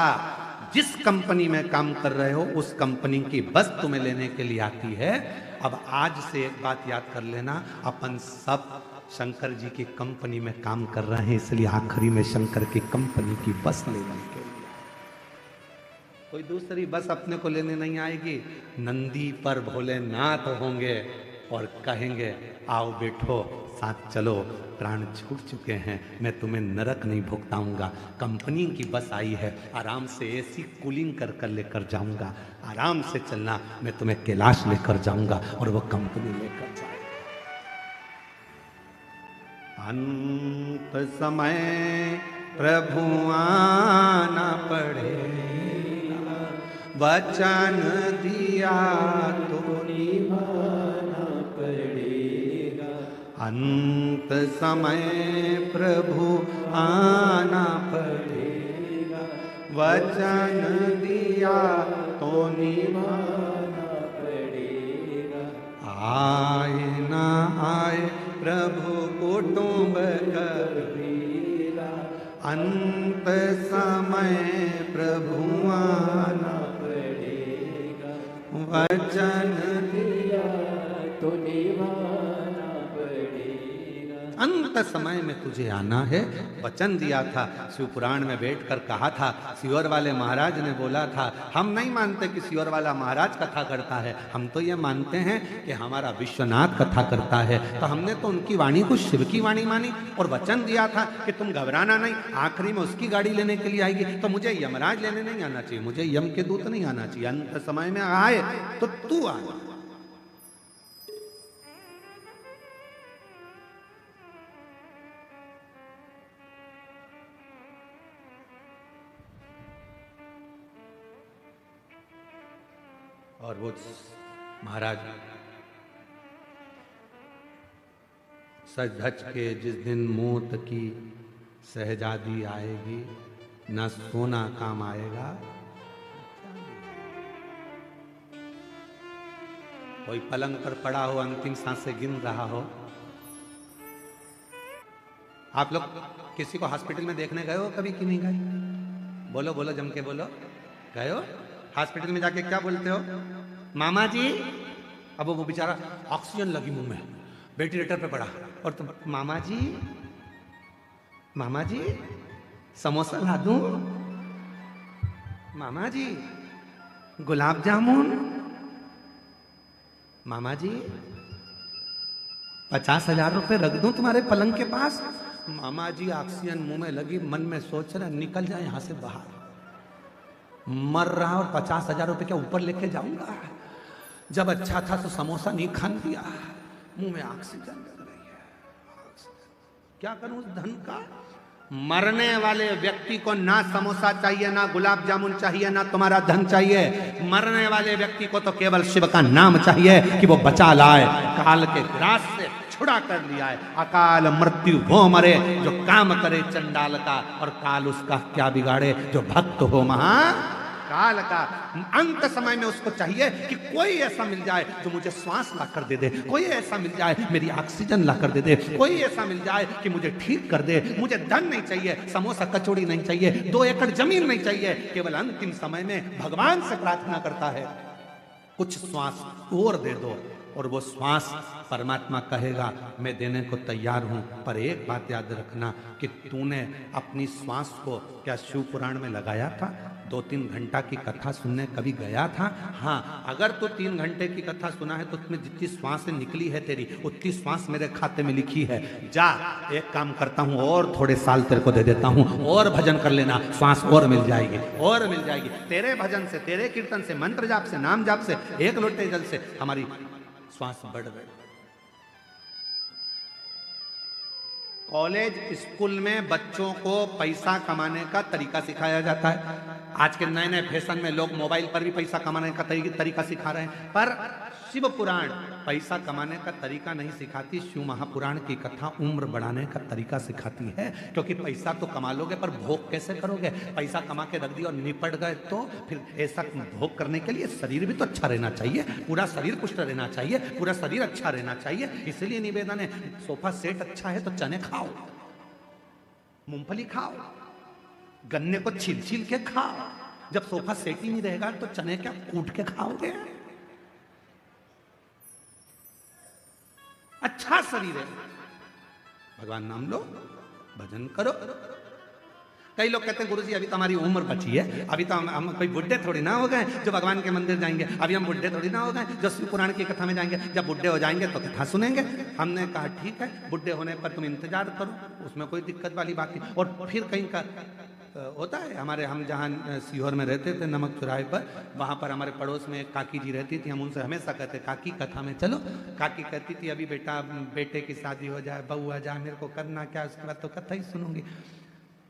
जिस कंपनी में काम कर रहे हो उस कंपनी की बस तुम्हें लेने के लिए आती है। अब आज से एक बात याद कर लेना, अपन सब शंकर जी की कंपनी में काम कर रहे हैं, इसलिए आखिरी में शंकर की कंपनी की बस लेने के लिए कोई दूसरी बस अपने को लेने नहीं आएगी। नंदी पर भोलेनाथ होंगे और कहेंगे आओ बैठो साथ चलो, प्राण छूट चुके हैं, मैं तुम्हें नरक नहीं भुगताऊंगा। कंपनी की बस आई है, आराम से एसी कूलिंग कर कर लेकर जाऊंगा, आराम से चलना, मैं तुम्हें कैलाश लेकर जाऊंगा और वो कंपनी लेकर जाएगा। अंत समय प्रभु आना पड़ेगा, वचन दिया तो निभाना पड़ेगा। अंत समय प्रभु आना पड़ेगा, वचन दिया तो निभाना पड़ेगा। आए ना आए प्रभु कुटुंब कबीरा, अंत समय प्रभु आना पड़ेगा, वचन दिया तो निभाना पड़ेगा। अंत समय में तुझे आना है, वचन दिया था। शिव पुराण में बैठकर कहा था, सियोर वाले महाराज ने बोला था, हम नहीं मानते कि सियोर वाला महाराज कथा करता है, हम तो ये मानते हैं कि हमारा विश्वनाथ कथा करता है। तो हमने तो उनकी वाणी को शिव की वाणी मानी और वचन दिया था कि तुम घबराना नहीं, आखिरी में उसकी गाड़ी लेने के लिए आएगी। तो मुझे यमराज लेने नहीं आना चाहिए, मुझे यम के दूत नहीं आना चाहिए। अंत समय में आए तो तू आ। और वो महाराज सच धज के जिस दिन मौत की शहजादी आएगी, न सोना काम आएगा। कोई पलंग पर पड़ा हो, अंतिम सांसें गिन रहा हो। आप लोग किसी को हॉस्पिटल में देखने गए हो कभी कि नहीं गए? बोलो बोलो, जम के बोलो, गए हो? हॉस्पिटल में जाके क्या बोलते हो? मामा जी। अब वो बेचारा ऑक्सीजन लगी मुंह में, वेंटिलेटर पे पड़ा, और तुम मामा जी, मामा जी समोसा ला दूं, मामा जी गुलाब जामुन, मामा जी 50,000 रुपए रख दूं तुम्हारे पलंग के पास। मामा जी ऑक्सीजन मुंह में लगी, मन में सोच रहे निकल जाए यहां से बाहर, मर रहा और 50,000 रुपए क्या ऊपर लेके जाऊंगा? जब अच्छा था तो समोसा नहीं खान दिया, मुंह में ऑक्सीजन लग रही है, क्या करूं उस धन का? मरने वाले व्यक्ति को ना समोसा चाहिए, ना गुलाब जामुन चाहिए, ना तुम्हारा धन चाहिए। मरने वाले व्यक्ति को तो केवल शिव का नाम चाहिए कि वो बचा लाए, काल के ग्रास से छुड़ा कर लिया है। अकाल मृत्यु वो मरे जो काम करे चंडाल का, और काल उसका क्या बिगाड़े जो भक्त हो महा काल का। अंत समय में उसको चाहिए कि कोई ऐसा मिल जाए जो मुझे श्वास ला कर दे दे, कोई ऐसा मिल जाए मेरी ऑक्सीजन ला कर दे दे, कोई ऐसा मिल जाए कि मुझे ठीक कर दे। मुझे धन नहीं चाहिए, समोसा कचौड़ी नहीं चाहिए, 2 एकड़ जमीन नहीं चाहिए। केवल अंतिम समय में भगवान से प्रार्थना करता है कुछ श्वास और दे दो, और वो श्वास परमात्मा कहेगा मैं देने को तैयार हूं। पर एक बात याद रखना कि तूने अपनी श्वास को क्या शिव पुराण में लगाया था? 2-3 घंटा की कथा सुनने कभी गया था? हाँ, अगर तो 3 घंटे की कथा सुना है तो उसमें जितनी श्वास निकली है तेरी, उतनी श्वास मेरे खाते में लिखी है। जा, एक काम करता हूँ और थोड़े साल तेरे को दे देता हूँ, और भजन कर लेना, श्वास और मिल जाएगी, और मिल जाएगी। तेरे भजन से, तेरे कीर्तन से, मंत्र जाप से, नाम जाप से, एक लोटे जल से हमारी श्वास बढ़ गई। कॉलेज स्कूल में बच्चों को पैसा कमाने का तरीका सिखाया जाता है। आज के नए नए फैशन में लोग मोबाइल पर भी पैसा कमाने का तरीका सिखा रहे हैं, पर शिव पुराण पैसा कमाने का तरीका नहीं सिखाती। शिव महापुराण की कथा उम्र बढ़ाने का तरीका सिखाती है, क्योंकि पैसा तो कमा लोगे पर भोग कैसे करोगे? पैसा कमा के रख दिया और निपट गए तो फिर ऐसा भोग करने के लिए शरीर भी तो अच्छा रहना चाहिए, पूरा शरीर पुष्ट रहना चाहिए, पूरा शरीर अच्छा रहना चाहिए। इसलिए निवेदन है, सोफा सेट अच्छा है तो चने खाओ, मूंगफली खाओ, गन्ने को छील छील के खाओ। जब सोफा सेट ही नहीं रहेगा तो चने क्या कूट के खाओगे? अच्छा शरीर है, भगवान नाम लो, भजन करो। कई लोग कहते हैं गुरुजी अभी तो हमारी उम्र बची है, अभी तो हम कोई बुढ़े थोड़ी ना हो गए जो भगवान के मंदिर जाएंगे, अभी हम बुढ़े थोड़ी ना हो गए जो शिव पुराण की कथा में जाएंगे। जब बुढ़े हो जाएंगे तो कथा सुनेंगे। हमने कहा ठीक है, बुढ़े होने पर तुम इंतजार करो, उसमें कोई दिक्कत वाली बात नहीं। और फिर कहीं का होता है, हमारे हम जहाँ सीहोर में रहते थे नमक चौराहे पर, वहाँ पर हमारे पड़ोस में एक काकी जी रहती थी। हम उनसे हमेशा कहते काकी कथा में चलो। काकी कहती थी अभी बेटा बेटे की शादी हो जाए, बहू आ जाए, मेरे को करना क्या, उसके बाद तो कथा ही सुनूंगी।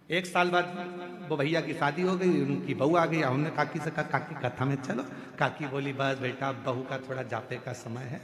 1 साल बाद वो भैया की शादी हो गई, उनकी बहू आ गई। हमने काकी से कहा काकी कथा में चलो। काकी बोली बस बेटा बहू का थोड़ा जाते का समय है,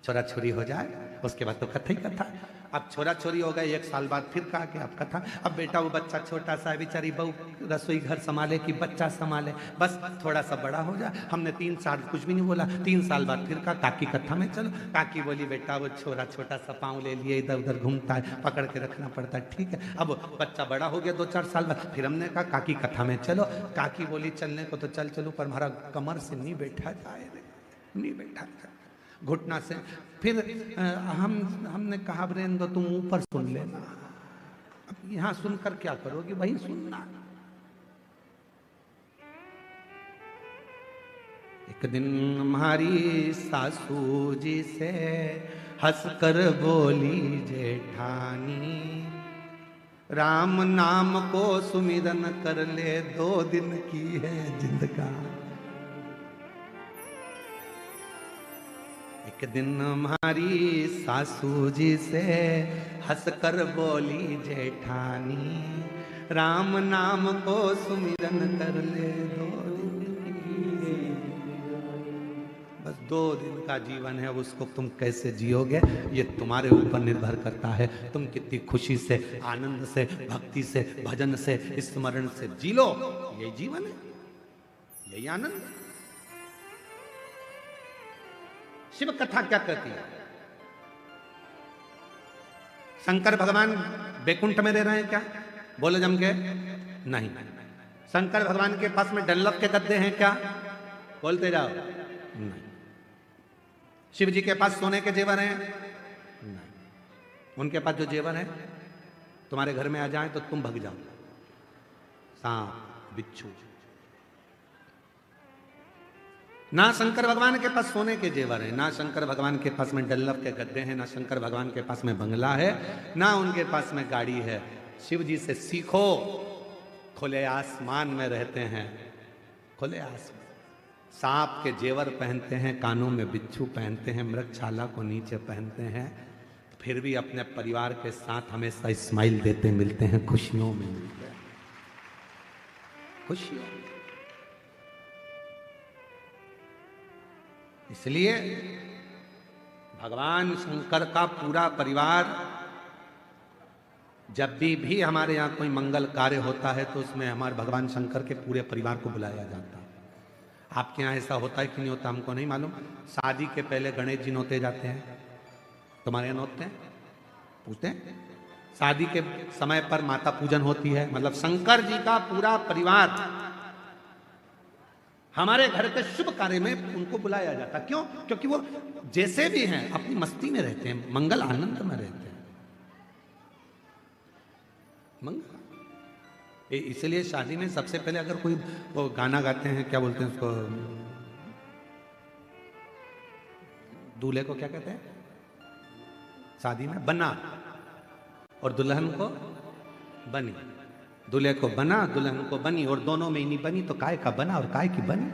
छोरा छोरी हो जाए, उसके बाद तो कथा ही कथा। अब छोरा छोरी हो गए, 1 साल बाद फिर कहा कि अब कथा। अब बेटा वो बच्चा छोटा सा है, बेचारी बहू रसोई घर संभाले कि बच्चा संभाले, बस थोड़ा सा बड़ा हो जाए। हमने 3 साल कुछ भी नहीं बोला। 3 साल बाद फिर कहा काकी कथा में चलो। काकी बोली बेटा वो छोरा छोटा सा पाँव ले लिए इधर उधर घूमता है, पकड़ के रखना पड़ता है, ठीक है। अब बच्चा बड़ा हो गया 2-4 साल बाद, फिर हमने कहा काकी कथा में चलो। काकी बोली चलने को तो चल चलूँ पर हमारा कमर से नहीं बैठा जाए, नहीं बैठा जाए घुटना से। फिर हमने कहा ब्रेंदो तुम ऊपर सुन लेना, अब यहां सुनकर क्या करोगे, वही सुनना। एक दिन हमारी सासू जी से हंसकर बोली जेठानी, राम नाम को सुमिरन कर ले 2 दिन की है जिंदगानी। एक दिन हमारी सासू जी से हंसकर बोली जेठानी, राम नाम को सुमिरन कर ले 2 दिन की, बस 2 दिन का जीवन है, उसको तुम कैसे जियोगे ये तुम्हारे ऊपर निर्भर करता है। तुम कितनी खुशी से, आनंद से, भक्ति से, भजन से, स्मरण से जी लो, यही जीवन है, यही आनंद है। शिव कथा क्या कहती है? शंकर भगवान बैकुंठ में रह रहे हैं क्या? बोलो जम के नहीं। शंकर भगवान के पास में डल्लभ के गद्दे हैं क्या? बोलते जाओ नहीं। शिव जी के पास सोने के जेवर हैं? नहीं। उनके पास जो जेवर है तुम्हारे घर में आ जाए तो तुम भग जाओ, सांप बिच्छू। ना शंकर भगवान के पास सोने के जेवर है, ना शंकर भगवान के पास में डल्लभ के गद्दे हैं, ना शंकर भगवान के पास में बंगला है, ना उनके पास में गाड़ी है। शिव जी से सीखो, खुले आसमान में रहते हैं, खुले आसमान, सांप के जेवर पहनते हैं, कानों में बिच्छू पहनते हैं, मृगछाला को नीचे पहनते हैं, फिर भी अपने परिवार के साथ हमेशा स्माइल देते मिलते हैं, खुशियों में मिलते हैं, खुशियों। इसलिए भगवान शंकर का पूरा परिवार, जब भी हमारे यहाँ कोई मंगल कार्य होता है तो उसमें हमारे भगवान शंकर के पूरे परिवार को बुलाया जाता है। आपके यहाँ ऐसा होता है कि नहीं होता हमको नहीं मालूम। शादी के पहले गणेश जी नोते जाते हैं, तुम्हारे यहाँ नोते हैं? पूछते हैं। शादी के समय पर माता पूजन होती है, मतलब शंकर जी का पूरा परिवार हमारे घर के शुभ कार्य में उनको बुलाया जाता। क्यों? क्योंकि वो जैसे भी हैं अपनी मस्ती में रहते हैं, मंगल आनंद में रहते हैं, मंगल। इसलिए शादी में सबसे पहले अगर कोई वो गाना गाते हैं, क्या बोलते हैं उसको, दूल्हे को क्या कहते हैं शादी में? बना, और दुल्हन को बनी। दूल्हे को बना, दुल्हन को बनी, और दोनों में ही नहीं बनी तो काय का बना और काय की बनी।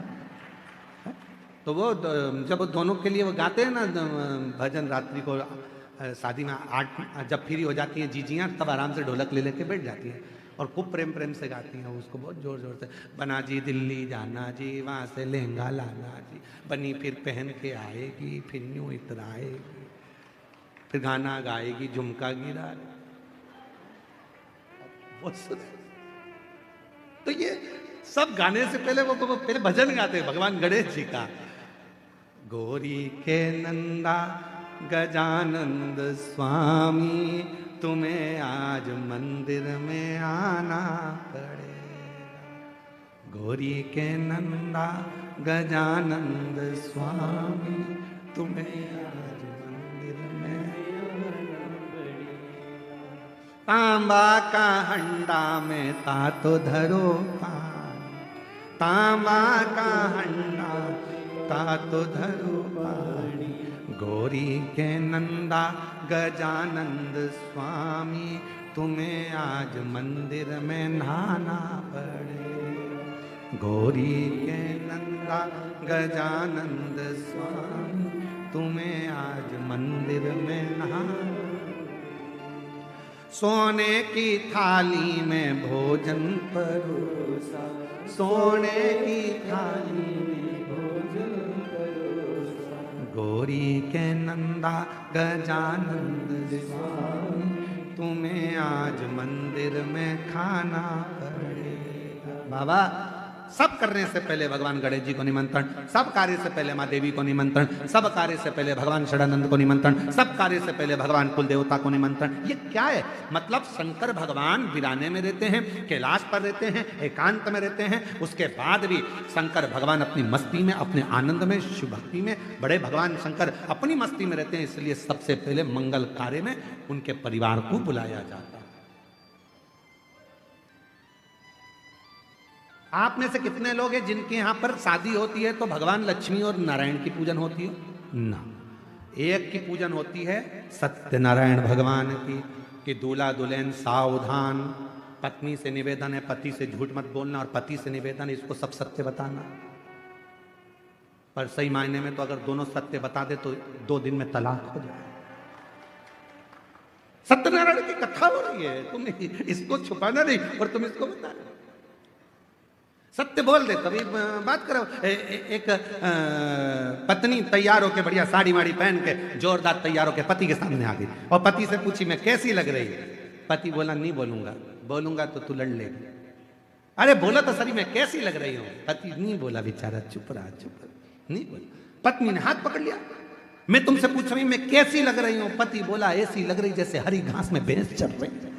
तो वो जब वो दोनों के लिए वो गाते हैं ना भजन, रात्रि को शादी में 8 जब फ्री हो जाती हैं जीजियाँ, तब आराम से ढोलक ले लेके बैठ जाती हैं और खूब प्रेम प्रेम से गाती हैं उसको, बहुत जोर जोर से। बना जी दिल्ली जाना जी, वहाँ से लहंगा लाना जी, बनी फिर पहन के आएगी, फिर यूँ इतराएगी, फिर गाना गाएगी, झुमका गिरा। वो सुने तो ये सब गाने से पहले वो पहले भजन गाते हैं भगवान गणेश जी का। गौरी के नंदा गजानंद स्वामी, तुम्हें आज मंदिर में आना पड़ेगा। गौरी के नंदा गजानंद स्वामी, तुम्हें आज मंदिर में आना पड़ेगा। तांबा का हंडा में तातो धरो पानी, तांबा का हंडा तातो धरो पानी। गौरी के नंदा गजानंद स्वामी, तुम्हें आज मंदिर में नहाना पड़ेगा। गौरी के नंदा गजानंद स्वामी, तुम्हें आज मंदिर में नहाना। सोने की थाली में भोजन परोसा, सोने की थाली में भोजन परोसा। गौरी के नंदा गजानंद स्वामी, तुम्हें आज मंदिर में खाना पड़ेगा। बाबा, सब करने से पहले भगवान गणेश जी को निमंत्रण, सब कार्य से पहले माँ देवी को निमंत्रण, सब कार्य से पहले भगवान षडानंद को निमंत्रण, सब कार्य से पहले भगवान कुल देवता को निमंत्रण। ये क्या है? मतलब शंकर भगवान वीराने में रहते हैं, कैलाश पर रहते हैं, एकांत में रहते हैं। उसके बाद भी शंकर भगवान अपनी मस्ती में, अपने आनंद में, शिव भक्ति में, बड़े भगवान शंकर अपनी मस्ती में रहते हैं। इसलिए सबसे पहले मंगल कार्य में उनके परिवार को बुलाया जाता है। आप में से कितने लोग हैं जिनके यहां पर शादी होती है तो भगवान लक्ष्मी और नारायण की पूजन होती है? ना, एक की पूजन होती है सत्यनारायण भगवान की, कि दूल्हा दुल्हन सावधान। पत्नी से निवेदन है, पति से झूठ मत बोलना, और पति से निवेदन है इसको सब सत्य बताना। पर सही मायने में तो अगर दोनों सत्य बता दे तो 2 दिन में तलाक हो जाए। सत्यनारायण की कथा हो रही है, तुम इसको छुपाना नहीं और तुम इसको बता रहे। सत्य बोल दे, कभी बात करो। एक पत्नी तैयार होके बढ़िया साड़ी वाड़ी पहन के जोरदार तैयार होके पति के सामने आ गई और पति से पूछी मैं कैसी लग रही है? पति बोला नहीं बोलूंगा, बोलूंगा तो तू लड़ लेगी। अरे बोला तो सही मैं कैसी लग रही हूँ? पति नहीं बोला, बेचारा चुप रहा, नहीं बोला। पत्नी ने हाथ पकड़ लिया, मैं तुमसे पूछ रही मैं कैसी लग रही हूँ? पति बोला ऐसी लग रही जैसे हरी घास में भैंस चल रही।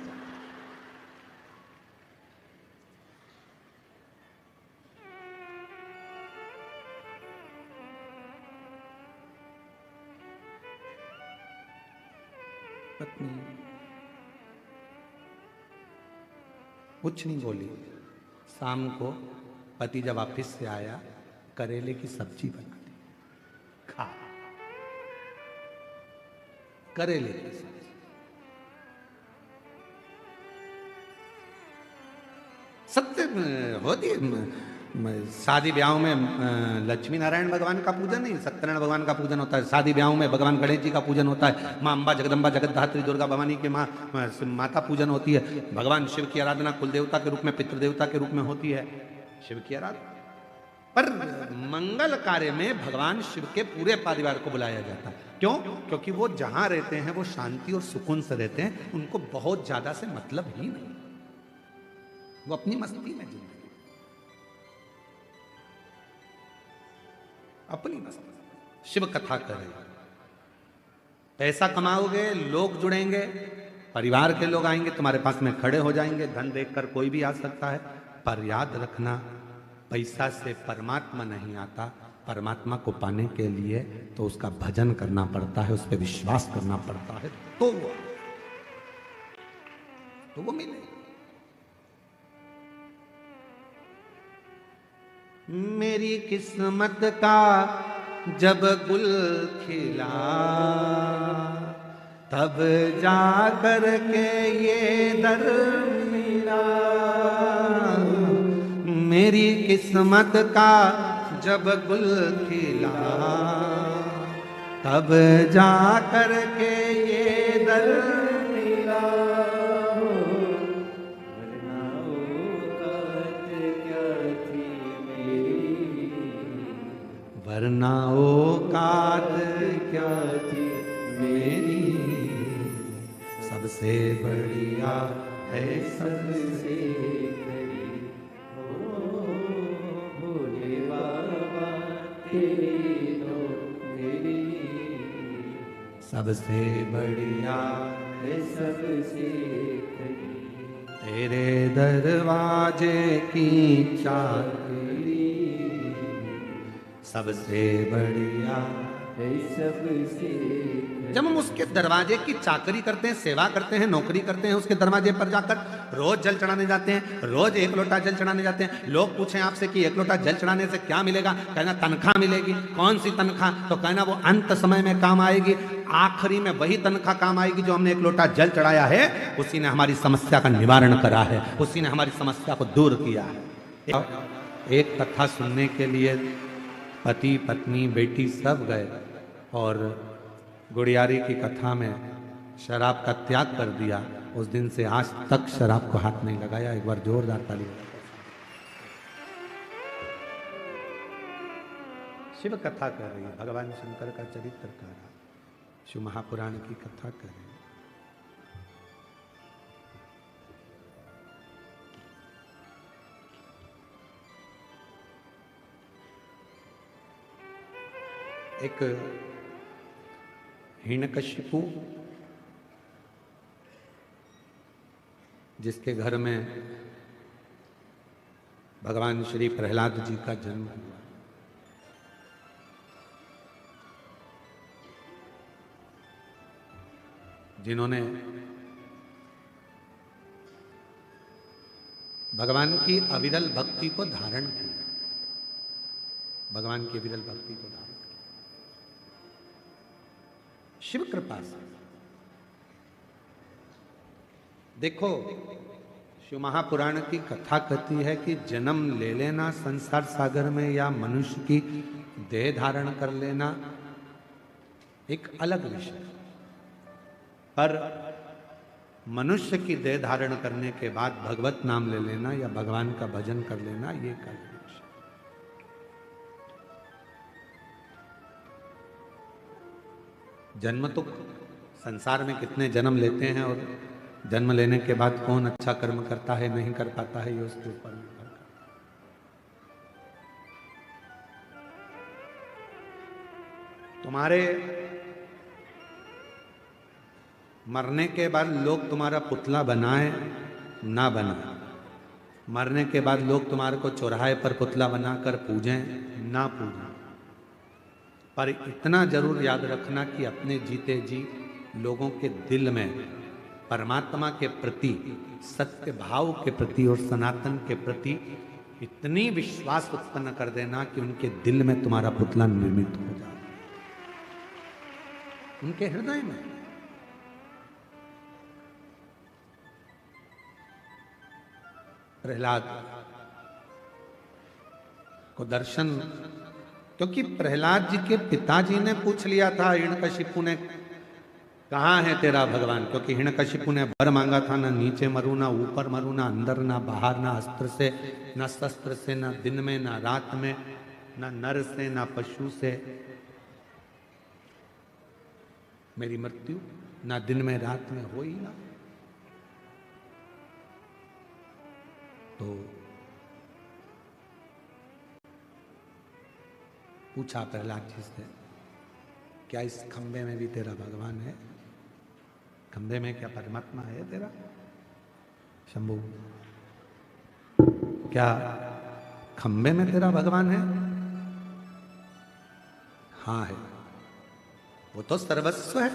पत्नी कुछ नहीं बोली। शाम को पति जब ऑफिस से आया, करेले की सब्जी बना दी, खा। करेले की सब्जी सत्य होती है। शादी ब्याहों में लक्ष्मी नारायण भगवान का पूजन नहीं, सत्यनारायण भगवान का पूजन होता है। शादी ब्याहों में भगवान गणेश जी का पूजन होता है। माँ अम्बा जगदम्बा जगतधात्री दुर्गा भवानी की माता पूजन होती है। भगवान शिव की आराधना कुल देवता के रूप में, पितृदेवता के रूप में होती है, शिव की आराधना। पर मंगल कार्य में भगवान शिव के पूरे परिवार को बुलाया जाता है। क्यों? क्योंकि वो जहां रहते हैं वो शांति और सुकून से रहते हैं, उनको बहुत ज्यादा से मतलब ही नहीं, वो अपनी मस्ती में जिंदगी, अपनी मस्ती। शिव कथा करें, पैसा कमाओगे, लोग जुड़ेंगे, परिवार के लोग आएंगे, तुम्हारे पास में खड़े हो जाएंगे, धन देखकर कोई भी आ सकता है। पर याद रखना, पैसा से परमात्मा नहीं आता। परमात्मा को पाने के लिए तो उसका भजन करना पड़ता है, उस पर विश्वास करना पड़ता है, तो वो मिले। मेरी किस्मत का जब गुल खिला, तब जा कर के ये दर मिला। मेरी किस्मत का जब गुल खिला, तब जा कर के ये दर मिला। वरना औकात क्या थी मेरी, सबसे बढ़िया है सबसे करीब, भोले बाबा तेरी तो मेरी, सबसे बढ़िया है सबसे करीब, तेरे दरवाजे की चाबी सबसे बढ़िया है सबसे। जब हम उसके दरवाजे की चाकरी करते हैं, सेवा करते हैं, नौकरी करते हैं, उसके दरवाजे पर जाकर रोज जल चढ़ाने जाते हैं, रोज एक लोटा जल चढ़ाने जाते हैं, लोग पूछें आपसे कि एक लोटा जल चढ़ाने से क्या मिलेगा, कहना तनख्वाह मिलेगी। कौन सी तनख्वाह? तो कहना वो अंत समय में काम आएगी, आखिरी में वही तनख्वाह काम आएगी जो हमने एक लोटा जल चढ़ाया है, उसी ने हमारी समस्या का निवारण करा है, उसी ने हमारी समस्या को दूर किया है। एक कथा सुनने के लिए पति पत्नी बेटी सब गए और गुड़ियारी की कथा में शराब का त्याग कर दिया। उस दिन से आज तक शराब को हाथ नहीं लगाया। एक बार जोरदार ताली। शिव कथा कर रही है, भगवान शंकर का चरित्र कर रहा, शिव महापुराण की कथा कर रही है। एक हिरण्यकशिपु जिसके घर में भगवान श्री प्रहलाद जी का जन्म हुआ, जिन्होंने भगवान की अविरल भक्ति को धारण किया, भगवान की अविरल भक्ति को धारण किया शिव कृपा से। देखो, शिव महापुराण की कथा कहती है कि जन्म ले लेना संसार सागर में या मनुष्य की देह धारण कर लेना एक अलग विषय, पर मनुष्य की देह धारण करने के बाद भगवत नाम ले लेना या भगवान का भजन कर लेना ये एक अलग विषय। जन्म तो संसार में कितने जन्म लेते हैं और जन्म लेने के बाद कौन अच्छा कर्म करता है नहीं कर पाता है, ये उसके ऊपर निर्भर करता है। तुम्हारे मरने के बाद लोग तुम्हारा पुतला बनाए ना बनाए, मरने के बाद लोग तुम्हारे को चौराहे पर पुतला बनाकर पूजें ना पूजें, पर इतना जरूर याद रखना कि अपने जीते जी लोगों के दिल में परमात्मा के प्रति, सत्य भाव के प्रति और सनातन के प्रति इतनी विश्वास उत्पन्न कर देना कि उनके दिल में तुम्हारा पुतला निर्मित हो जाए, उनके हृदय में। प्रहलाद को दर्शन, क्योंकि प्रहलाद जी के पिताजी ने पूछ लिया था हिरण्यकशिपु ने, कहाँ है तेरा भगवान, क्योंकि हिरण्यकशिपु ने वर मांगा था, ना नीचे मरू, ना ऊपर मरू, ना अंदर ना बाहर, ना अस्त्र से ना शस्त्र से, ना दिन में ना रात में, ना नर से ना पशु से, मेरी मृत्यु ना दिन में रात में हो ही ना। तो पूछा प्रहलाद जी से, क्या इस खंबे में भी तेरा भगवान है? खंबे में क्या परमात्मा है तेरा? शंभु, क्या खंबे में तेरा भगवान है? हाँ है, वो तो सर्वस्व है।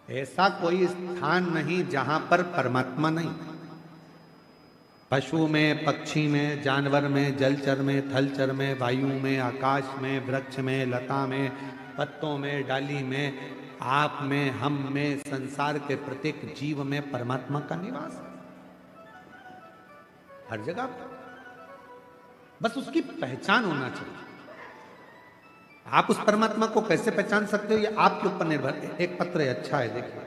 ऐसा कोई स्थान नहीं जहां पर परमात्मा नहीं। पशु में, पक्षी में, जानवर में, जलचर में, थलचर में, वायु में, आकाश में, वृक्ष में, लता में, पत्तों में, डाली में, आप में, हम में, संसार के प्रत्येक जीव में परमात्मा का निवास है, हर जगह। बस उसकी पहचान होना चाहिए। आप उस परमात्मा को कैसे पहचान सकते हो, ये आपके ऊपर निर्भर है। एक पत्र है, अच्छा है, देखिए।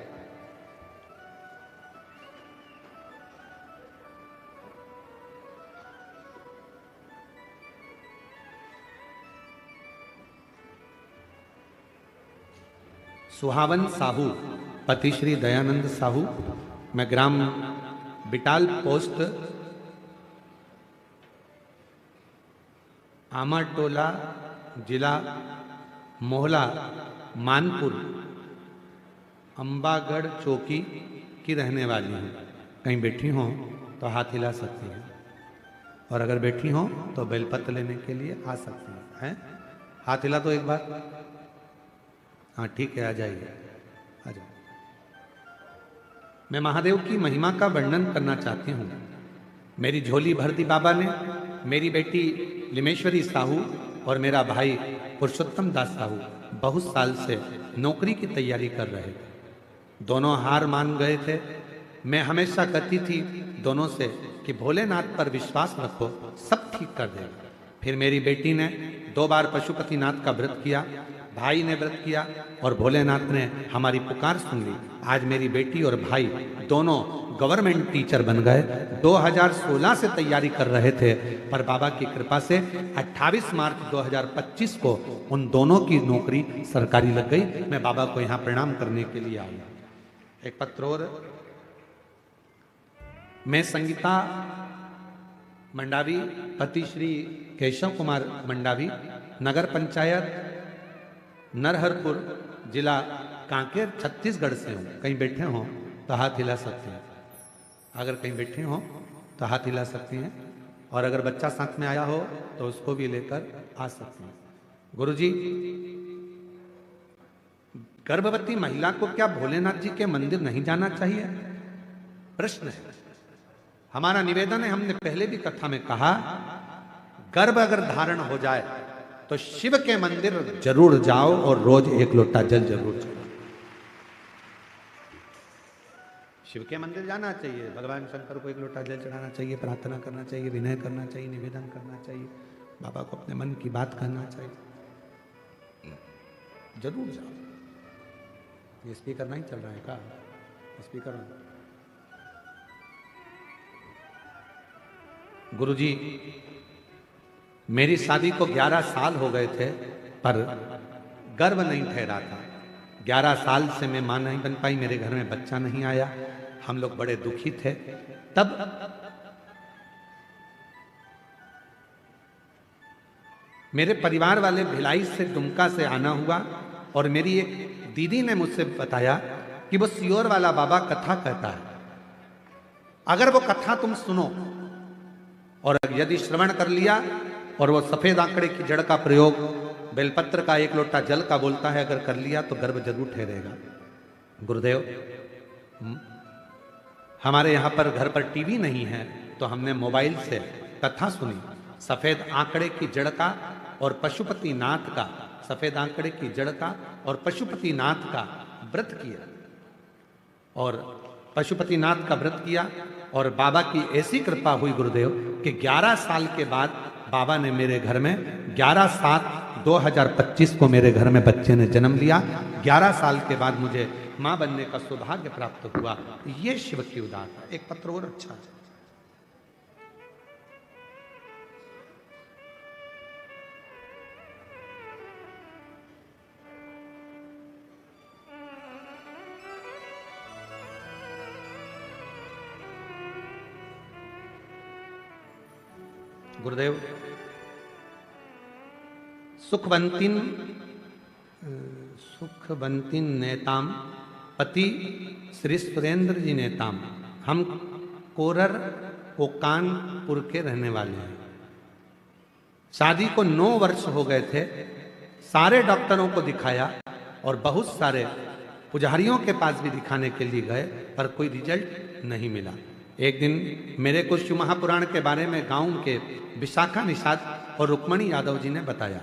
सुहावन साहू, पति श्री दयानंद साहू, मैं ग्राम बिटाल पोस्ट आमाटोला, जिला मोहला, मानपुर, अंबागढ़ चौकी की रहने वाली हूँ। कहीं बैठी हो तो हाथ हिला सकती हैं, और अगर बैठी हो तो बेलपत्र लेने के लिए आ सकती हैं। हाथ हिला तो एक बार, हाँ ठीक है, आ जाइए, आ जाओ। मैं महादेव की महिमा का वर्णन करना चाहती हूँ। मेरी झोली भर दी बाबा ने। मेरी बेटी लिमेश्वरी साहू और मेरा भाई पुरुषोत्तम दास साहू बहुत साल से नौकरी की तैयारी कर रहे थे। दोनों हार मान गए थे। मैं हमेशा कहती थी दोनों से कि भोलेनाथ पर विश्वास रखो, सब ठीक कर देगा। फिर मेरी बेटी ने 2 बार पशुपतिनाथ का व्रत किया, भाई ने व्रत किया, और भोलेनाथ ने हमारी पुकार सुन ली। आज मेरी बेटी और भाई दोनों गवर्नमेंट टीचर बन गए। 2016 से तैयारी कर रहे थे, पर बाबा की कृपा से 28 मार्च 2025 को उन दोनों की नौकरी सरकारी लग गई। मैं बाबा को यहाँ प्रणाम करने के लिए आया। एक पत्र और, मैं संगीता मंडावी, पति श्री केशव कुमार मंडावी, नगर पंचायत नरहरपुर, जिला कांकेर, छत्तीसगढ़ से हूँ। कहीं बैठे हों तो हाथ हिला सकते हैं। अगर कहीं बैठे हों तो हाथ हिला सकते हैं, और अगर बच्चा साथ में आया हो तो उसको भी लेकर आ सकते हैं। गुरुजी, गर्भवती महिला को क्या भोलेनाथ जी के मंदिर नहीं जाना चाहिए? प्रश्न है। हमारा निवेदन है, हमने पहले भी कथा में कहा, गर्भ अगर धारण हो जाए तो शिव के मंदिर जरूर जाओ और रोज 1 लोटा जल जरूर चढ़ाओ। शिव के मंदिर जाना चाहिए, भगवान शंकर को 1 लोटा जल चढ़ाना चाहिए, प्रार्थना करना चाहिए, विनय करना चाहिए, निवेदन करना चाहिए, बाबा को अपने मन की बात करना चाहिए। जरूर जाओ। ये स्पीकर नहीं चल रहा है क्या? स्पीकर। गुरुजी, मेरी शादी को 11 साल हो गए थे, पर गर्भ नहीं ठहरा था। 11 साल से मैं मां नहीं बन पाई, मेरे घर में बच्चा नहीं आया। हम लोग बड़े दुखी थे। तब मेरे परिवार वाले भिलाई से, दुमका से आना हुआ, और मेरी एक दीदी ने मुझसे बताया कि वो सियोर वाला बाबा कथा कहता है। अगर वो कथा तुम सुनो और यदि श्रवण कर लिया, और वो सफेद आंकड़े की जड़ का प्रयोग बेलपत्र का 1 लोटा जल का बोलता है, अगर कर लिया तो गर्भ जरूर ठहरेगा। गुरुदेव, हमारे यहाँ पर घर पर टीवी नहीं है, तो हमने मोबाइल से कथा सुनी। सफेद आंकड़े की जड़ का और पशुपतिनाथ का, सफेद आंकड़े की जड़ का और पशुपतिनाथ का व्रत किया, और पशुपतिनाथ का व्रत किया, और बाबा की ऐसी कृपा हुई गुरुदेव कि 11 साल के बाद बाबा ने मेरे घर में 11/7/2025 को मेरे घर में बच्चे ने जन्म लिया। 11 साल के बाद मुझे मां बनने का सौभाग्य प्राप्त हुआ। ये शिव की उदारता। एक पत्र और अच्छा है। गुरुदेव, सुखवंतीन नेताम पति श्री सुरेंद्र जी नेताम। हम कोरर कोकानपुर के रहने वाले हैं। शादी को 9 वर्ष हो गए थे। सारे डॉक्टरों को दिखाया और बहुत सारे पुजारियों के पास भी दिखाने के लिए गए, पर कोई रिजल्ट नहीं मिला। एक दिन मेरे को शिव महापुराण के बारे में गांव के विशाखा निषाद और रुक्मणी यादव जी ने बताया।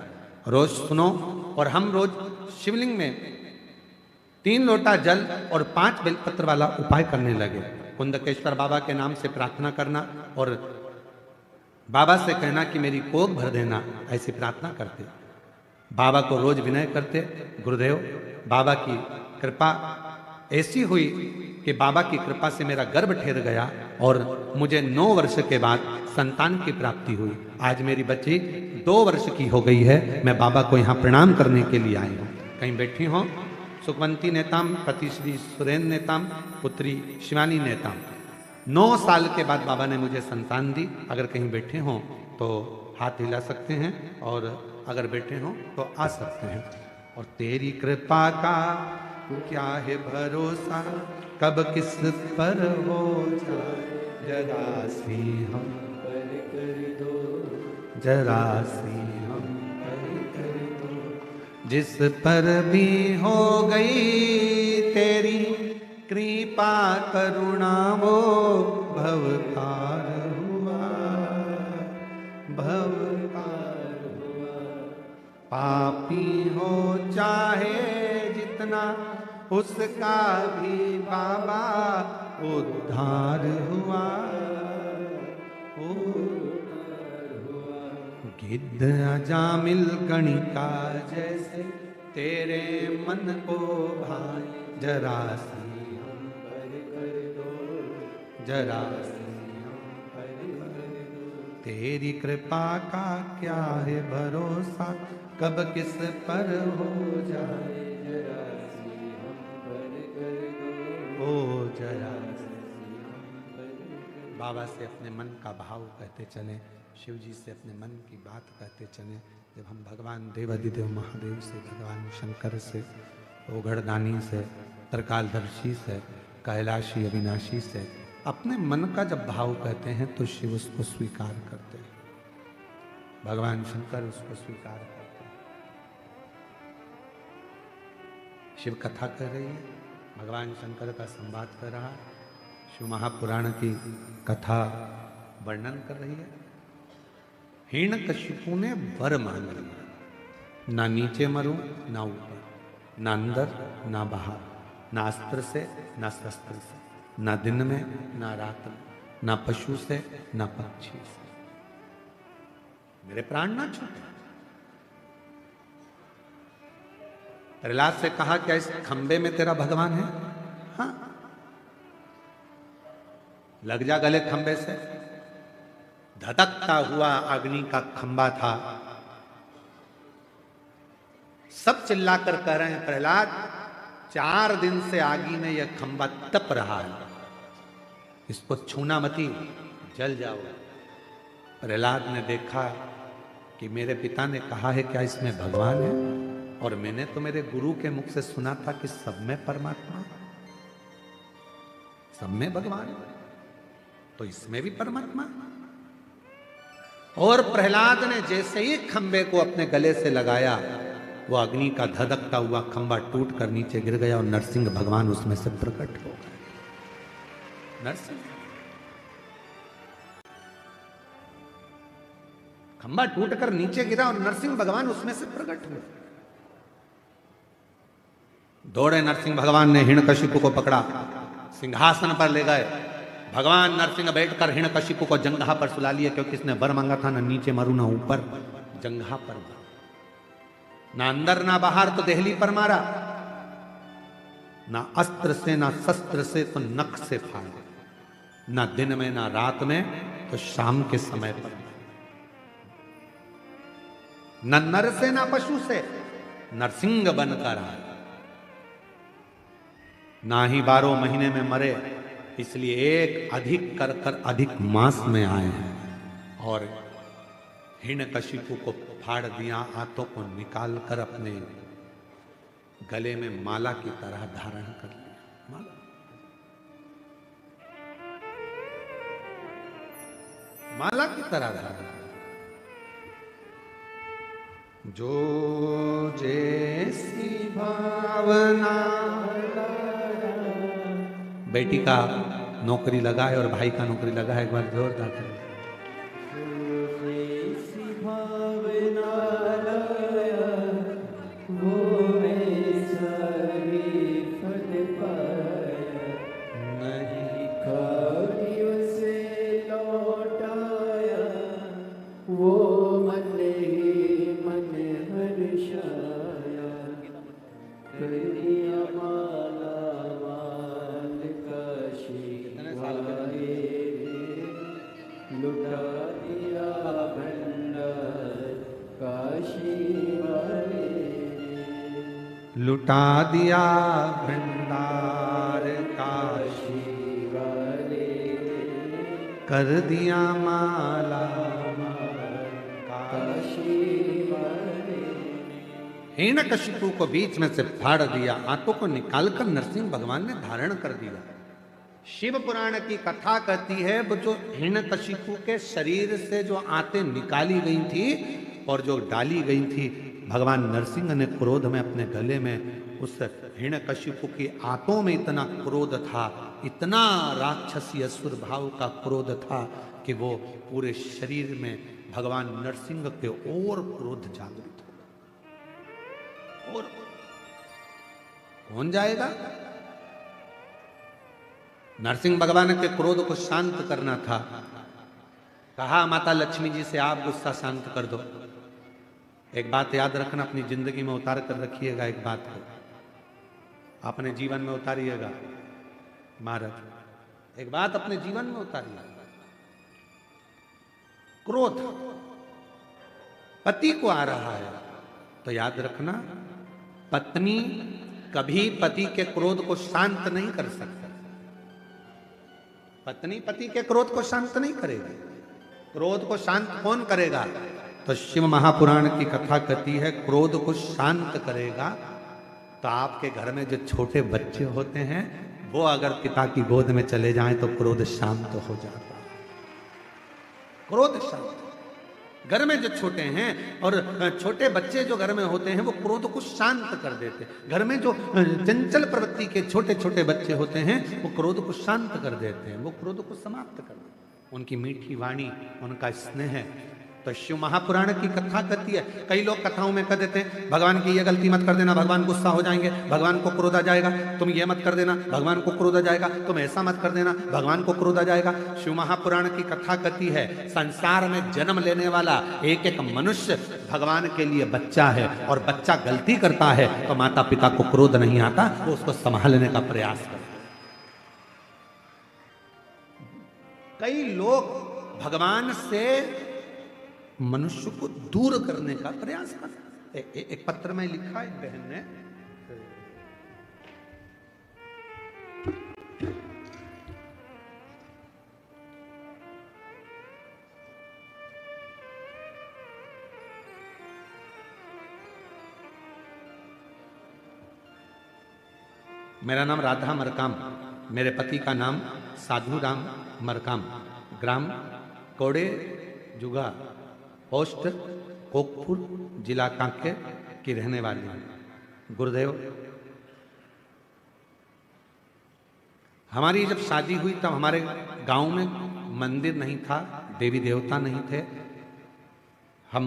रोज सुनो। और हम रोज शिवलिंग में 3 लोटा जल और 5 बेलपत्र वाला उपाय करने लगे। कुंदकेश्वर बाबा के नाम से प्रार्थना करना और बाबा से कहना कि मेरी कोख भर देना, ऐसी प्रार्थना करते। बाबा को रोज विनय करते। गुरुदेव, बाबा की कृपा ऐसी हुई कि बाबा की कृपा से मेरा गर्भ ठहर गया और मुझे 9 वर्ष के बाद संतान की प्राप्ति हुई। आज मेरी बच्ची 2 वर्ष की हो गई है। मैं बाबा को यहाँ प्रणाम करने के लिए आई हूँ। कहीं बैठी हो? सुखवंती नेताम पति श्री सुरेंद्र नेताम पुत्री शिवानी नेताम। 9 साल के बाद बाबा ने मुझे संतान दी। अगर कहीं बैठे हो तो हाथ हिला सकते हैं और अगर बैठे हो तो आ सकते हैं। और तेरी कृपा का क्या है भरोसा, कब किस पर हो जाए, जरा सी हम पर कर दो, जरा सी हम पर कर दो। जिस पर भी हो गई तेरी कृपा करुणा, वो भवतार हुआ, भवतार हुआ। पापी हो चाहे जितना, उसका भी बाबा उद्धार हुआ, उद्धार हुआ। गिद्ध अजामिल गणिका जैसे तेरे मन को भाई, जरा सी हम पर कर दो, जरा सी हम पर कर दो। तेरी कृपा का क्या है भरोसा, कब किस पर हो जाए, जरा सी हम पर कर दो, ओ जरा सी हम पर कर दो। बाबा से अपने मन का भाव कहते चलें, शिव जी से अपने मन की बात कहते चलें। जब हम भगवान देवादिदेव महादेव से, भगवान शंकर से, ओघड़दानी से, त्रिकालदर्शी से, कैलाशी अविनाशी से अपने मन का जब भाव कहते हैं तो शिव उसको स्वीकार करते हैं, भगवान शंकर उसको स्वीकार करते हैं। शिव कथा कर रही है, भगवान शंकर का संवाद कर रहा है, शिव महापुराण की कथा वर्णन कर रही है। हिरण्यकशिपु ने वर मांग लिया, ना नीचे मरूं ना ऊपर, ना अंदर ना बाहर, ना अस्त्र से ना शस्त्र से, ना दिन में ना रात में, ना पशु से ना पक्षी से, मेरे प्राण ना छूटे। प्रहलाद से कहा, क्या इस खंबे में तेरा भगवान है? हाँ, लग जा गले खंबे से। धधकता हुआ अग्नि का खंबा था। सब चिल्लाकर कह रहे हैं, प्रहलाद 4 दिन से आगी में यह खंबा तप रहा है, इसको छूना मती, जल जाओ। प्रहलाद ने देखा कि मेरे पिता ने कहा है, क्या इसमें भगवान है? और मैंने तो मेरे गुरु के मुख से सुना था कि सब में परमात्मा, सब में भगवान, तो इसमें भी परमात्मा। और प्रहलाद ने जैसे ही खंबे को अपने गले से लगाया, वो अग्नि का धधकता हुआ खंबा टूट कर नीचे गिर गया और नरसिंह भगवान उसमें से प्रकट हो गए। नरसिंह, खंबा टूटकर नीचे गिरा और नरसिंह भगवान उसमें से प्रकट हुए। दौड़े नरसिंह भगवान ने हिरण्यकशिपु को पकड़ा, सिंहासन पर ले गए भगवान नरसिंह बैठकर हिरण्यकशिपु को जंघा पर सुला लिए, क्योंकि इसने वर मांगा था ना नीचे मरू ना ऊपर, जंघा पर मारा, ना अंदर ना बाहर तो देहली पर मारा, ना अस्त्र से ना शस्त्र से तो नख से फाड़ा, ना दिन में ना रात में तो शाम के समय पर, न नर से ना पशु से, नरसिंह बनकर आए, ना ही 12 महीने में मरे, इसलिए एक अधिक कर कर अधिक मास में आए हैं और हिरण्यकशिपु को फाड़ दिया, हाथों को निकाल कर अपने गले में माला की तरह धारण कर लिया। माला, माला की तरह धारण, जो जैसी भावना। बेटी का नौकरी लगा है और भाई का नौकरी लगा है, एक बार जोरदार करें। लुटा दिया भंडार काशी वाले, कर दिया माला काशी वाले। हिरण्यकशिपु को बीच में से फाड़ दिया, आंतों को निकालकर नरसिंह भगवान ने धारण कर दिया। शिव पुराण की कथा कहती है वो जो हिरण्यकशिपु के शरीर से जो आंतें निकाली गई थी और जो डाली गई थी, भगवान नरसिंह ने क्रोध में अपने गले में उस हिरण्यकशिपु की आंतों में इतना क्रोध था, इतना राक्षसी असुर भाव का क्रोध था कि वो पूरे शरीर में भगवान नरसिंह के और क्रोध जागृत हो। और कौन जाएगा? नरसिंह भगवान के क्रोध को शांत करना था। कहा माता लक्ष्मी जी से आप गुस्सा शांत कर दो। एक बात याद रखना, अपनी जिंदगी में उतार कर रखिएगा, एक बात को अपने जीवन में उतारिएगा। महाराज एक बात अपने जीवन में उतारिएगा, क्रोध पति को आ रहा है तो याद रखना, पत्नी कभी पति के क्रोध को शांत नहीं कर सकती। पत्नी पति के क्रोध को शांत नहीं करेगी। क्रोध को शांत कौन करेगा? तो शिव महापुराण की कथा कहती है क्रोध को शांत करेगा तो आपके घर में जो छोटे बच्चे होते हैं वो अगर पिता की गोद में चले जाएं तो क्रोध शांत हो जाता है। क्रोध शांत। घर में जो छोटे हैं और छोटे बच्चे जो घर में होते हैं वो क्रोध को शांत कर देते हैं। घर में जो चंचल प्रवृत्ति के छोटे छोटे बच्चे होते हैं वो क्रोध को शांत कर देते हैं, वो क्रोध को समाप्त कर देते हैं। उनकी मीठी वाणी, उनका स्नेह। तो शिव महापुराण की कथा कहती है। कई लोग कथाओं में कह देते हैं भगवान की ये गलती मत कर देना, भगवान गुस्सा हो जाएंगे, भगवान को क्रोध आ जाएगा, तुम ये मत कर देना, भगवान को क्रोध आ जाएगा, तुम ऐसा मत कर देना, भगवान को क्रोध आ जाएगा। शिव महापुराण की कथा कहती है संसार में जन्म लेने वाला एक एक मनुष्य भगवान के लिए बच्चा है, और बच्चा गलती करता है तो माता पिता को क्रोध नहीं आता, वो उसको संभालने का प्रयास करते। कई लोग भगवान से मनुष्य को दूर करने का प्रयास करते। एक पत्र में लिखा एक बहन ने, मेरा नाम राधा मरकाम, मेरे पति का नाम साधु राम मरकाम, ग्राम कोड़े जुगा, पोस्ट कोकपुर, जिला कांकेर की रहने वाली हूँ। गुरुदेव, हमारी जब शादी हुई तब हमारे गांव में मंदिर नहीं था, देवी देवता नहीं थे। हम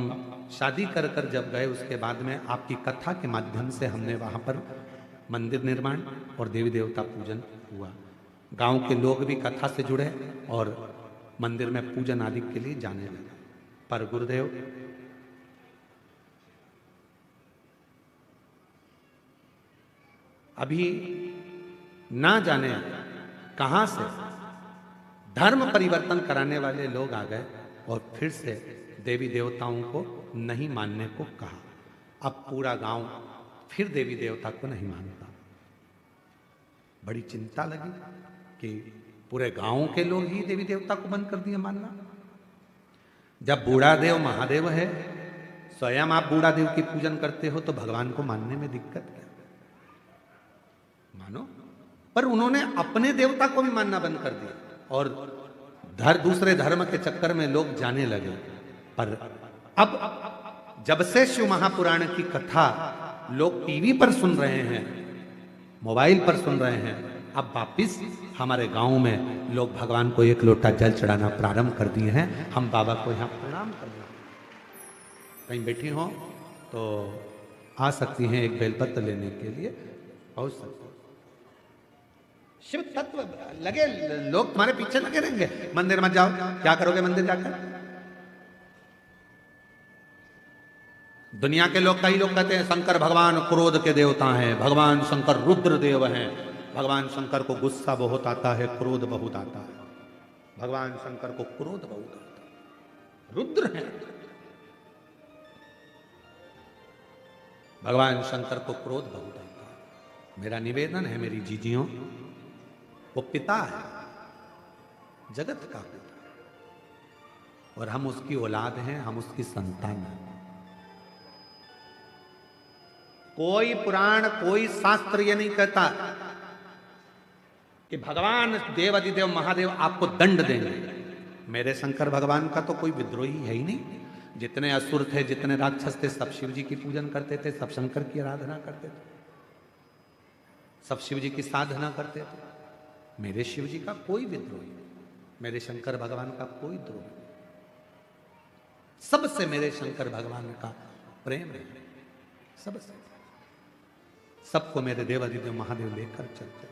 शादी कर कर जब गए उसके बाद में आपकी कथा के माध्यम से हमने वहाँ पर मंदिर निर्माण और देवी देवता पूजन हुआ। गांव के लोग भी कथा से जुड़े और मंदिर में पूजन आदि के लिए जाने लगे। पर गुरुदेव अभी ना जाने कहां से धर्म परिवर्तन कराने वाले लोग आ गए और फिर से देवी देवताओं को नहीं मानने को कहा। अब पूरा गांव फिर देवी देवता को नहीं मानता। बड़ी चिंता लगी कि पूरे गांव के लोग ही देवी देवता को बंद कर दिए मानना। जब बूढ़ा देव महादेव है, स्वयं आप बूढ़ा देव की पूजन करते हो, तो भगवान को मानने में दिक्कत क्या? मानो। पर उन्होंने अपने देवता को भी मानना बंद कर दिया और दूसरे धर्म के चक्कर में लोग जाने लगे। पर अब जब से शिव महापुराण की कथा लोग टीवी पर सुन रहे हैं, मोबाइल पर सुन रहे हैं, अब वापिस हमारे गांव में लोग भगवान को एक लोटा जल चढ़ाना प्रारंभ कर दिए हैं। हम बाबा को यहाँ प्रणाम कर रहे हैं। कहीं बैठी हो तो आ सकती हैं एक बेलपत्र लेने के लिए, पहुंच सकती। शिव तत्व लगे लोग तुम्हारे पीछे लगे रहेंगे। मंदिर मत जाओ, क्या करोगे मंदिर जाकर? दुनिया के लोग, कई लोग कहते हैं शंकर भगवान क्रोध के देवता हैं, भगवान शंकर रुद्र देव हैं। भगवान शंकर को गुस्सा बहुत आता है, क्रोध बहुत आता है। भगवान शंकर को क्रोध बहुत आता है, रुद्र हैं। भगवान शंकर को क्रोध बहुत आता है। मेरा निवेदन है मेरी जीजियों, वो पिता है, जगत का पिता, और हम उसकी औलाद हैं, हम उसकी संतान हैं। कोई पुराण, कोई शास्त्र ये नहीं कहता कि भगवान देवाधिदेव महादेव आपको दंड देंगे। मेरे शंकर भगवान का तो कोई विद्रोही है ही नहीं। जितने असुर थे, जितने राक्षस थे, सब शिव जी की पूजन करते थे, सब शंकर की आराधना करते थे, सब शिव जी की साधना करते थे। मेरे शिव जी का कोई विद्रोही नहीं, मेरे शंकर भगवान का कोई द्रोह नहीं। सबसे मेरे शंकर भगवान का प्रेम है, सबसे। सबको मेरे देवाधिदेव महादेव लेकर चलते,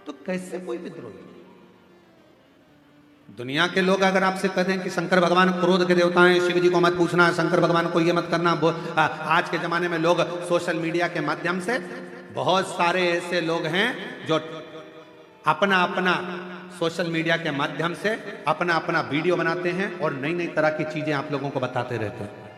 तो कैसे कोई विद्रोही? दुनिया के लोग अगर आपसे कहें कि शंकर भगवान क्रोध के देवता हैं, शिव जी को मत पूछना, शंकर भगवान को ये मत करना। आज के जमाने में लोग सोशल मीडिया के माध्यम से, बहुत सारे ऐसे लोग हैं जो अपना अपना सोशल मीडिया के माध्यम से अपना अपना वीडियो बनाते हैं और नई नई तरह की चीजें आप लोगों को बताते रहते हैं।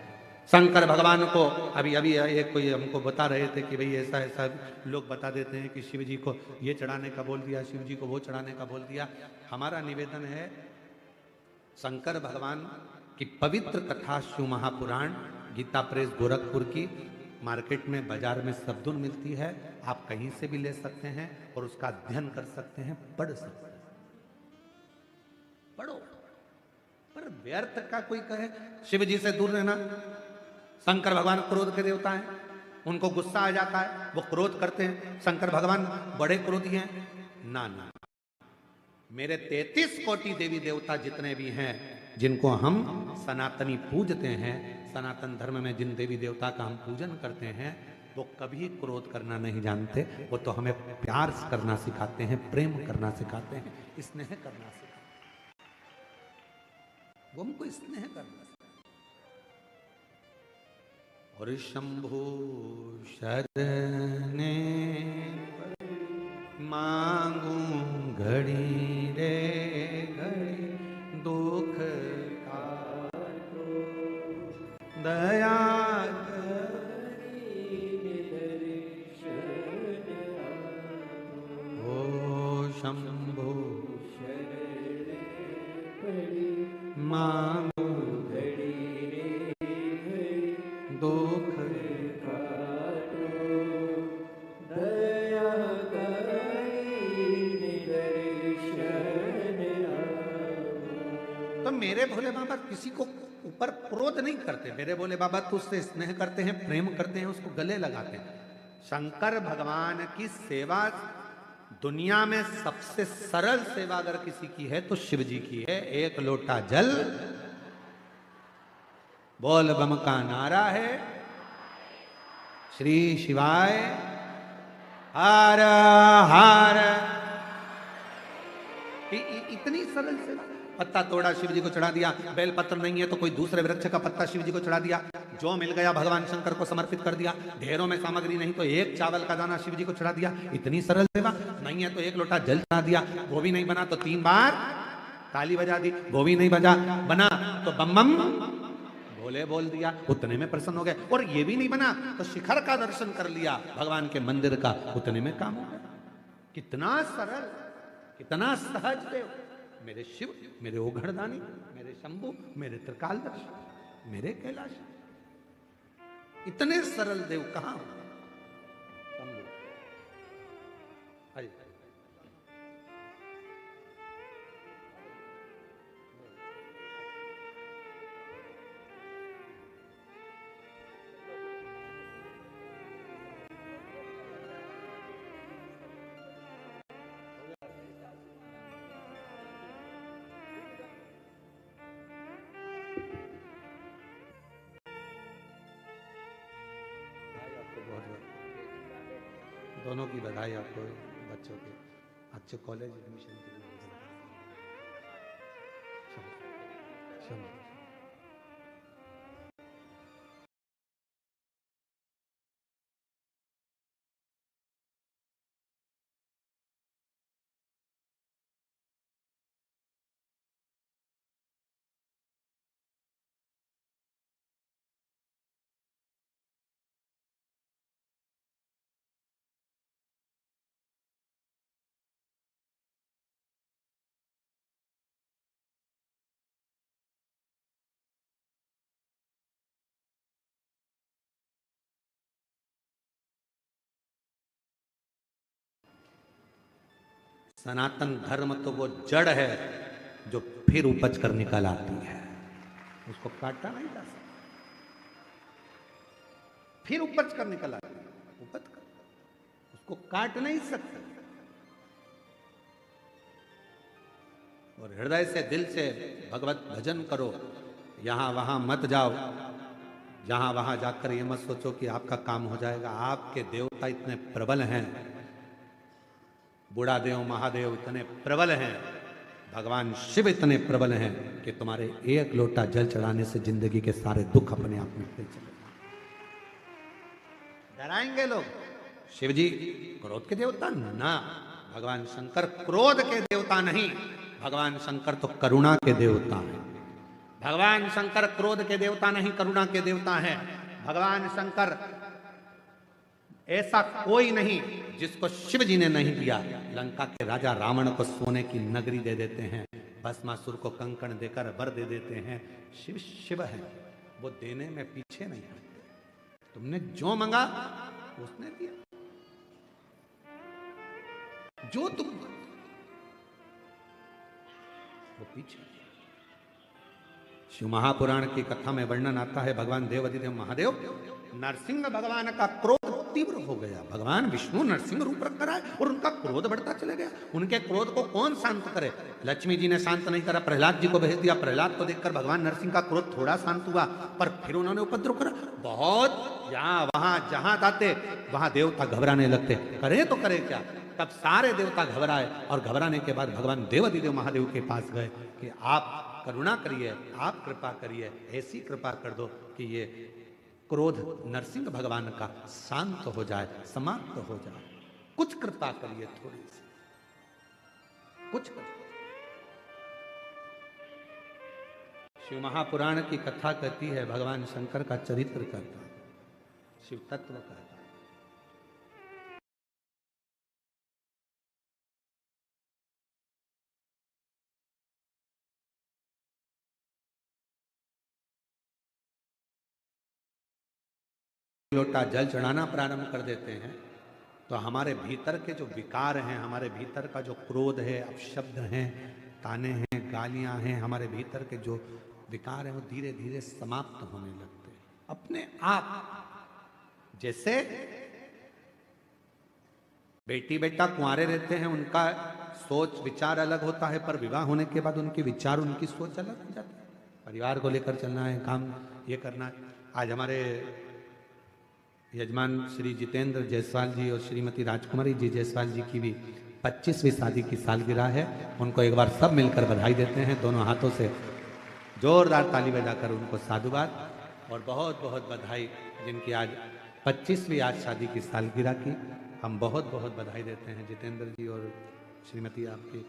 शंकर भगवान को अभी एक कोई हमको बता रहे थे कि भाई ऐसा ऐसा लोग बता देते हैं कि शिव जी को ये चढ़ाने का बोल दिया, शिव जी को वो चढ़ाने का बोल दिया। हमारा निवेदन है, शंकर भगवान की पवित्र कथा शिव महापुराण गीता प्रेस गोरखपुर की मार्केट में, बाजार में सब दिन मिलती है। आप कहीं से भी ले सकते हैं और उसका अध्ययन कर सकते हैं, पढ़ सकते हैं। पढ़ो। पर व्यर्थ का कोई कहे शिव जी से दूर रहना, शंकर भगवान क्रोध के देवता हैं, उनको गुस्सा आ जाता है, वो क्रोध करते हैं, शंकर भगवान बड़े क्रोधी हैं। ना ना, मेरे 33 कोटि देवी देवता जितने भी हैं, जिनको हम सनातनी पूजते हैं, सनातन धर्म में जिन देवी देवता का हम पूजन करते हैं, वो कभी क्रोध करना नहीं जानते। वो तो हमें प्यार करना सिखाते हैं, प्रेम करना सिखाते हैं, स्नेह करना सिखाते हैं। वो हमको स्नेह करना। और शंभु शरणे मांगू घड़ी रे घड़ी, दुख काटो दया ओ शंभु मांगू दुख काटो दया तो मेरे भोले बाबा किसी को ऊपर क्रोध नहीं करते। मेरे भोले बाबा तो उससे स्नेह करते हैं, प्रेम करते हैं, उसको गले लगाते हैं। शंकर भगवान की सेवा दुनिया में सबसे सरल सेवा अगर किसी की है तो शिव जी की है। एक लोटा जल, बोल बम का नारा है, श्री शिवाय हर हर। इतनी सरल सेवा। पत्ता तोड़ा शिव जी को चढ़ा दिया, बेल पत्र नहीं है तो कोई दूसरे वृक्ष का पत्ता शिव जी को चढ़ा दिया, जो मिल गया भगवान शंकर को समर्पित कर दिया। ढेरों में सामग्री नहीं तो एक चावल का दाना शिव जी को चढ़ा दिया। इतनी सरल सेवा। नहीं है तो एक लोटा जल चढ़ा दिया, वो भी नहीं बना तो 3 बार ताली बजा दी, वो भी नहीं बना तो बम बम भोले बोल दिया, उतने में प्रसन्न हो गए। और ये भी नहीं बना तो शिखर का दर्शन कर लिया भगवान के मंदिर का, उतने में काम हो गया। कितना सरल, कितना सहज देव। मेरे शिव, मेरे ओघड़दानी, मेरे शंभु, मेरे त्रिकालदर्शी, मेरे कैलाश, इतने सरल देव कहां हो? दोनों की बधाई आपको, बच्चों के अच्छे कॉलेज एडमिशन के लिए। सनातन धर्म तो वो जड़ है जो फिर उपज कर निकल आती है, उसको काटा नहीं जा सकता। फिर उपज कर निकल आती है, उपज कर, उसको काट नहीं सकते। और हृदय से, दिल से भगवत भजन करो, यहां वहां मत जाओ। जहां वहां जाकर ये मत सोचो कि आपका काम हो जाएगा। आपके देवता इतने प्रबल हैं, बूढ़ा देव महादेव इतने प्रबल हैं, भगवान शिव इतने प्रबल हैं कि तुम्हारे एक लोटा जल चढ़ाने से जिंदगी के सारे दुख अपने आप मिटते चले। डराएंगे लोग, शिव जी क्रोध के देवता ना, भगवान शंकर क्रोध के देवता नहीं, भगवान शंकर तो करुणा के देवता हैं। भगवान शंकर क्रोध के देवता नहीं, करुणा के देवता हैं। भगवान शंकर ऐसा कोई नहीं जिसको शिव जी ने नहीं दिया। लंका के राजा रावण को सोने की नगरी दे देते हैं, भस्मासुर को कंकण देकर वर दे देते हैं। शिव शिव है, वो देने में पीछे नहीं हटते। तुमने जो मांगा उसने दिया, जो तुम वो पीछे। शिव महापुराण की कथा में वर्णन आता है, भगवान देवाधिदेव महादेव नरसिंह भगवान का क्रोध तीव्र हो गया। भगवान विष्णु नरसिंह रूप रखकर आए और उनका क्रोध बढ़ता चले गया। उनके क्रोध को कौन शांत करे? लक्ष्मी जी ने शांत नहीं करा, प्रहलाद जी को भेज दिया। प्रहलाद को देखकर भगवान नरसिंह का क्रोध थोड़ा शांत हुआ, पर फिर उन्होंने उपद्रव करा बहुत। यहाँ वहां जहां जाते वहां देवता घबराने लगते, करे तो करे क्या। तब सारे देवता घबराए और घबराने के बाद भगवान देवाधिदेव महादेव के पास गए कि आप करुणा करिए, आप कृपा करिए, ऐसी कृपा कर दो कि ये क्रोध नरसिंह भगवान का शांत हो जाए, समाप्त हो जाए। कुछ कृपा करिए, थोड़ी सी कुछ करिए। शिव महापुराण की कथा कहती है, भगवान शंकर का चरित्र कहता है, शिव तत्व कहता है। लोटा जल चढ़ाना प्रारंभ कर देते हैं तो हमारे भीतर के जो विकार हैं, हमारे भीतर का जो क्रोध है, अपशब्द हैं, ताने हैं, गालियां हैं, हमारे भीतर के जो विकार हैं वो धीरे धीरे समाप्त होने लगते हैं अपने आप। जैसे बेटी बेटा कुंवारे रहते हैं, उनका सोच विचार अलग होता है, पर विवाह होने के बाद उनके विचार, उनकी सोच अलग हो जाती है। परिवार को लेकर चलना है, काम ये करना है। आज हमारे यजमान श्री जितेंद्र जायसवाल जी और श्रीमती राजकुमारी जी जायसवाल जी की भी 25वीं शादी की सालगिरह है। उनको एक बार सब मिलकर बधाई देते हैं, दोनों हाथों से जोरदार ताली बजाकर उनको साधुवाद और बहुत बहुत बधाई। जिनकी आज 25वीं आज शादी की सालगिरह की हम बहुत बहुत बधाई देते हैं जितेंद्र जी और श्रीमती आपकी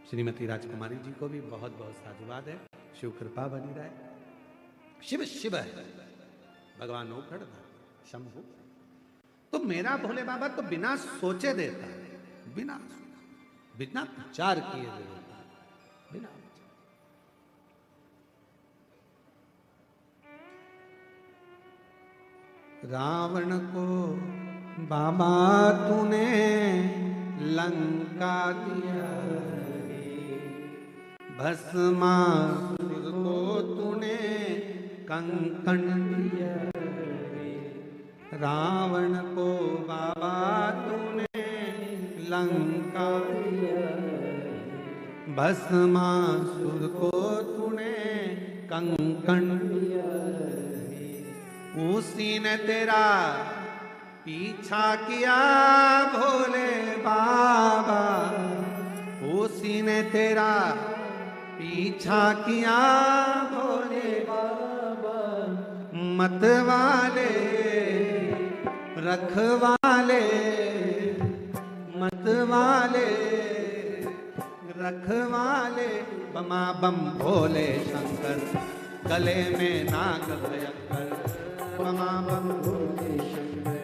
श्रीमती राजकुमारी जी को भी बहुत बहुत साधुवाद है। शिव कृपा बनी रहे। शिव शिव है भगवान ओखड़ शंभु। तो मेरा भोले बाबा तो बिना सोचे देता है, बिना विचार किए देता है, बिना रावण को बाबा तूने लंका दिया, भस्मासुर को तूने कंकण दिया। रावण को बाबा तूने लंका दिया, भस्मासुर को तूने कंकण दिया। उसी ने तेरा पीछा किया भोले बाबा, उसी ने तेरा पीछा किया भोले बाबा। मतवाले रखवाले, मतवाले रखवाले, बमा बम भोले शंकर, गले में नाग भयंकर। बमा बम भोले शंकर,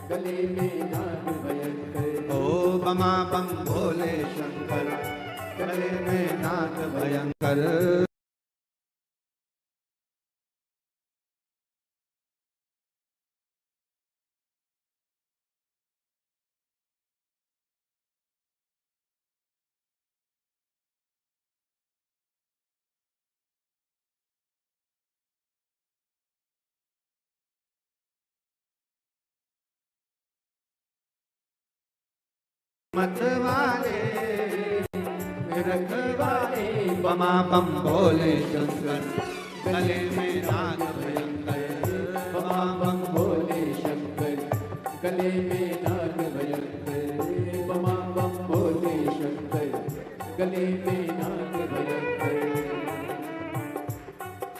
गले में नाग भयंकर। ओ बमा बम भोले शंकर, गले में नाग भयंकर। मतवाले रखवाले, बमा बम भोले शंकर, गले में नाग भयंकर। बमा बम भोले शंकर, गले में नाग भयंकर। बमा बम भोले शंकर, गले में नाग भयंकर।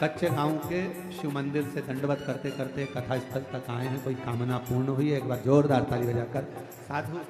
कच्चे गांव के शिव मंदिर से दंडवत करते करते कथा स्थल तक आए हैं। कोई कामना पूर्ण हुई है? एक बार जोरदार ताली बजाकर साधु।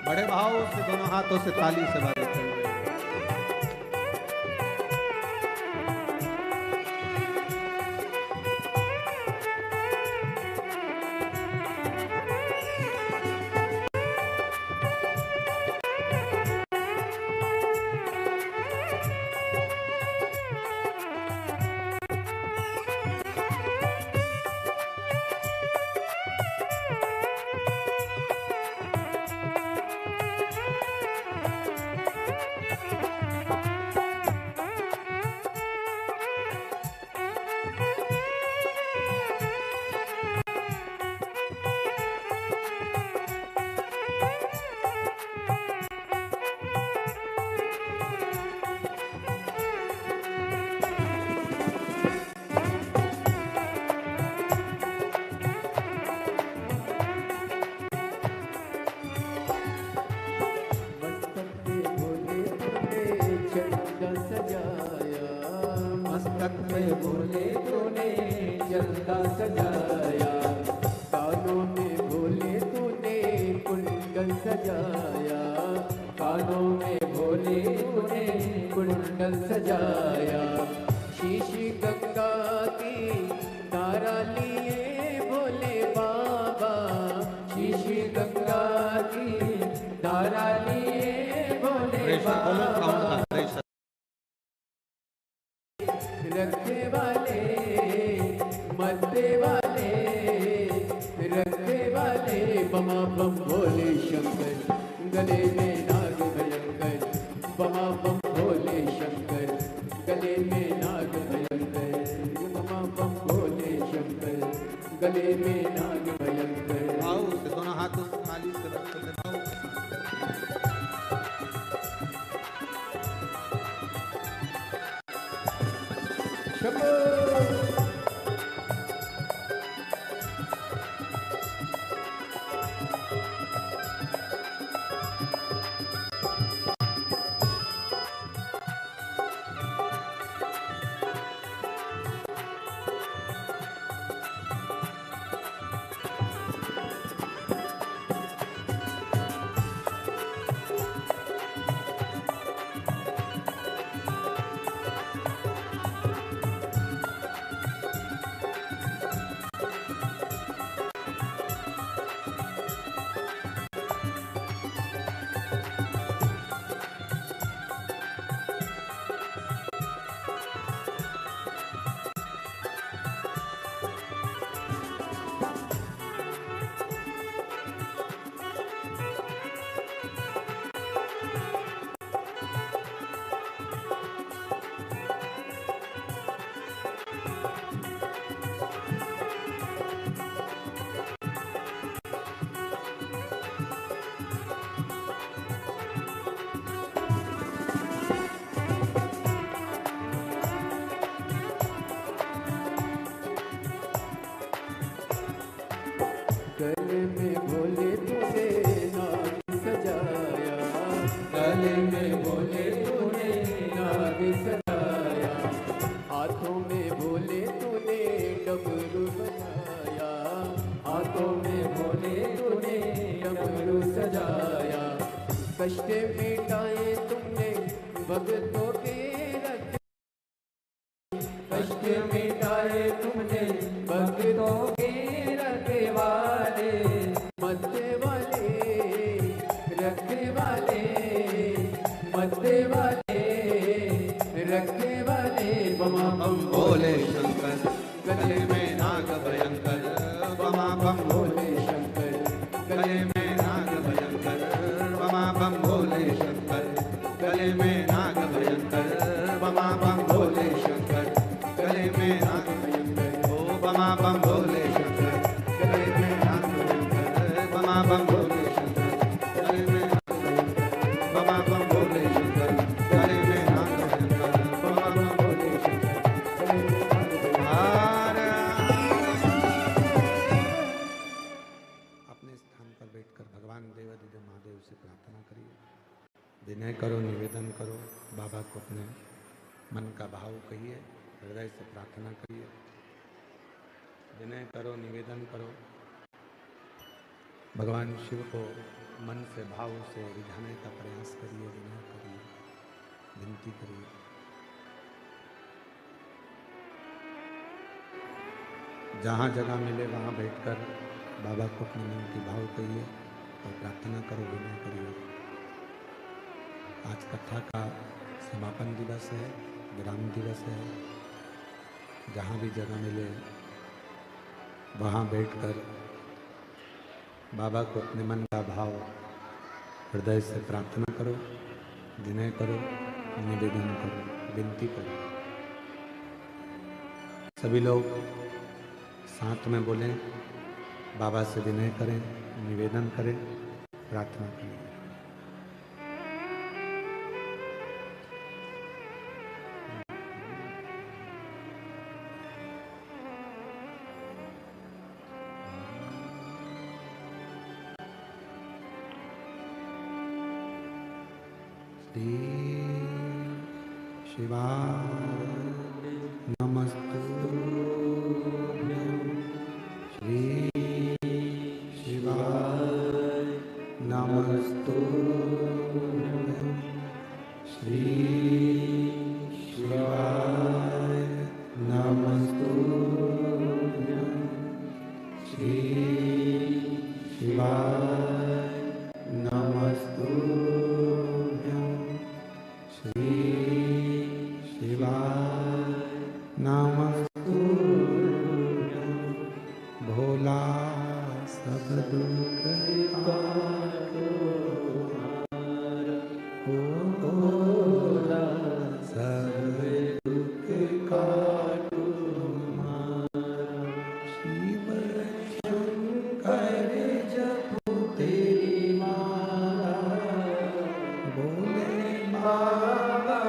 बड़े भाव से दोनों हाथों से ताली से बजाते हैं। भोले तूने जलता सजाया, कानों में भोले तूने कुंडल सजाया, कानों में भोले तूने कुंडल सजाया। शीश गंगा की धारा लिए भोले बाबा, शीश गंगा की धारा लिए भोले बाबा, रखने वाले मरने वाले, रखने वाले बमा बम भोले शंकर, गले में नाग भयंकर, बमा बम भोले शंकर, गले में नाग भयंकर, बमा बम भोले शंकर, गले में नाग भयंकर। आओ से दोनों हाथों से थाली से रख कर लगाओ। शंभो गले में भोले तूने नाग सजाया, गले में भोले तूने नाग सजाया, हाथों में भोले तूने डमरू बजाया, हाथों में भोले तूने डमरू सजाया, कष्ट मिटाए तुमने भक्तों के रख, कष्ट मिटाए तुमने भक्तों के वाले, मरने वाले, रखने वाले, मरने वाले, रखने वाले बमा बम भोले शंकर, गले में नाग भयंकर, बमा बम भोले शंकर, गले में नाग भयंकर, बमा बम भोले शंकर, गले में नाग भयंकर, बमा बम भोले शंकर, गले में नाग भयंकर, ओ बमा बम भोले शंकर, गले में नाग भयंकर, बमा बम भोले शंकर, गले में नाग भयंकर, बमा बम भोले शंकर, गले में नाग भयंकर, बमा बम भोले शंकर, गले में नाग भयंकर। अपने स्थान पर बैठकर भगवान देवादिदेव महादेव से प्रार्थना करिए, विनय करो, निवेदन करो, बाबा को अपने मन का भाव कहिए, हृदय से प्रार्थना करिए, विनय करो, निवेदन करो, भगवान शिव को मन से भाव से रिझाने का प्रयास करिए, विनय करिए, विनती करिए। जहाँ जगह मिले वहाँ बैठकर बाबा को अपने मन की भाव कहिए और प्रार्थना करो, विनय करिए। आज कथा का समापन दिवस है, विराम दिवस है। जहाँ भी जगह मिले वहाँ बैठकर बाबा को अपने मन का भाव हृदय से प्रार्थना करो, विनय करो, निवेदन करो, विनती करो। सभी लोग साथ में बोलें, बाबा से विनय करें, निवेदन करें, प्रार्थना करें। शिवाय नमस्तुभ्यं, श्री शिवाय नमस्तुभ्यं, श्री शिवाय शिवाय नमस्तुभ्यं श्री शिवाय नमस्तुभ्यं भोला सब दुख काटो भोला सब दुख काटो शिव शंकर जपो तेरी माला भोले बाबा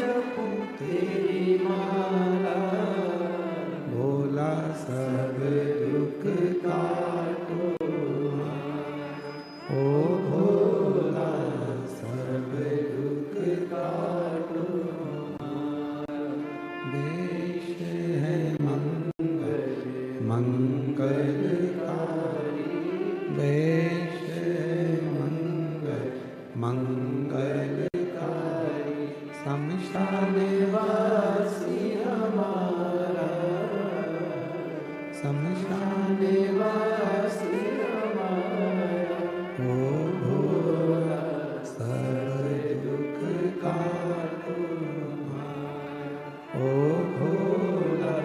जपो तेरी माला भोला सब दुख काटो ओ भोला सब दुख काटो देश है मंगलकारी देश है मंगलकारी शमशान वासी हमारा शमशान वासी हमारा ओ भोला सब दुख काटो ओ भोला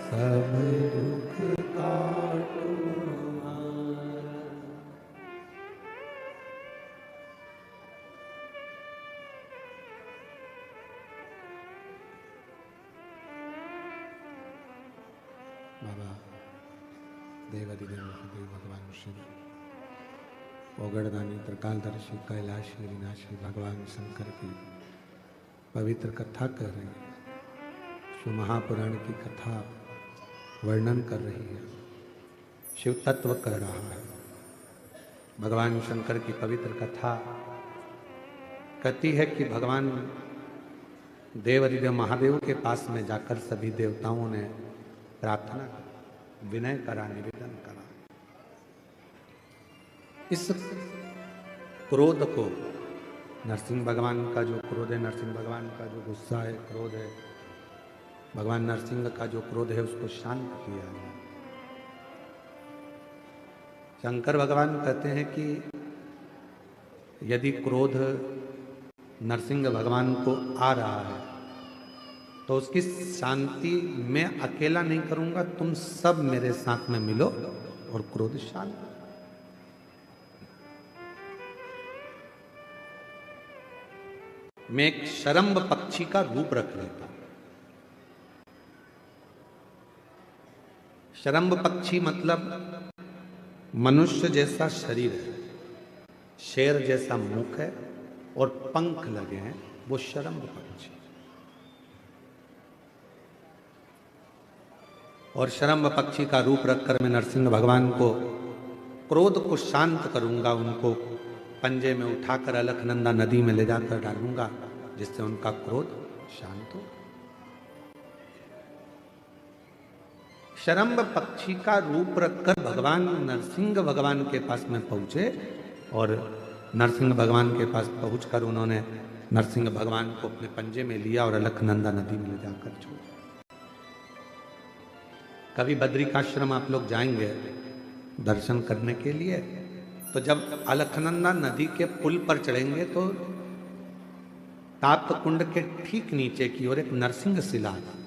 सब दुख काटो बाबा देवादिदेव महादेव भगवान शिव ओगड़दानी त्रिकालदर्शी कैलाशी विनाशी भगवान शंकर की पवित्र कथा कर रही है। शिव महापुराण की कथा वर्णन कर रही है, शिव तत्व कर रहा है। भगवान शंकर की पवित्र कथा कहती है कि भगवान देवादिदेव महादेव के पास में जाकर सभी देवताओं ने प्रार्थना करा, विनय करा, निवेदन करा। इस क्रोध को, नरसिंह भगवान का जो क्रोध है, नरसिंह भगवान का जो गुस्सा है, क्रोध है, भगवान नरसिंह का जो क्रोध है उसको शांत किया है। शंकर भगवान कहते हैं कि यदि क्रोध नरसिंह भगवान को आ रहा है तो उसकी शांति मैं अकेला नहीं करूंगा, तुम सब मेरे साथ में मिलो और क्रोध शांत। मैं एक शरम्भ पक्षी का रूप रख लेता हूं। शरम्भ पक्षी मतलब मनुष्य जैसा शरीर है, शेर जैसा मुख है और पंख लगे हैं, वो शरम्भ पक्षी। और शरम्भ पक्षी का रूप रखकर मैं नरसिंह भगवान को क्रोध को शांत करूंगा, उनको पंजे में उठाकर अलकनंदा नदी में ले जाकर डालूंगा, जिससे उनका क्रोध शांत हो। शरम्भ पक्षी का रूप रखकर भगवान नरसिंह भगवान के पास में पहुंचे और नरसिंह भगवान के पास पहुंचकर उन्होंने नरसिंह भगवान को अपने पंजे में लिया और अलकनंदा नदी में ले जाकर छोड़ा। कभी बद्रिकाश्रम आप लोग जाएंगे दर्शन करने के लिए, तो जब अलकनंदा नदी के पुल पर चढ़ेंगे तो ताप्त कुंड के ठीक नीचे की ओर एक नरसिंह शिला है।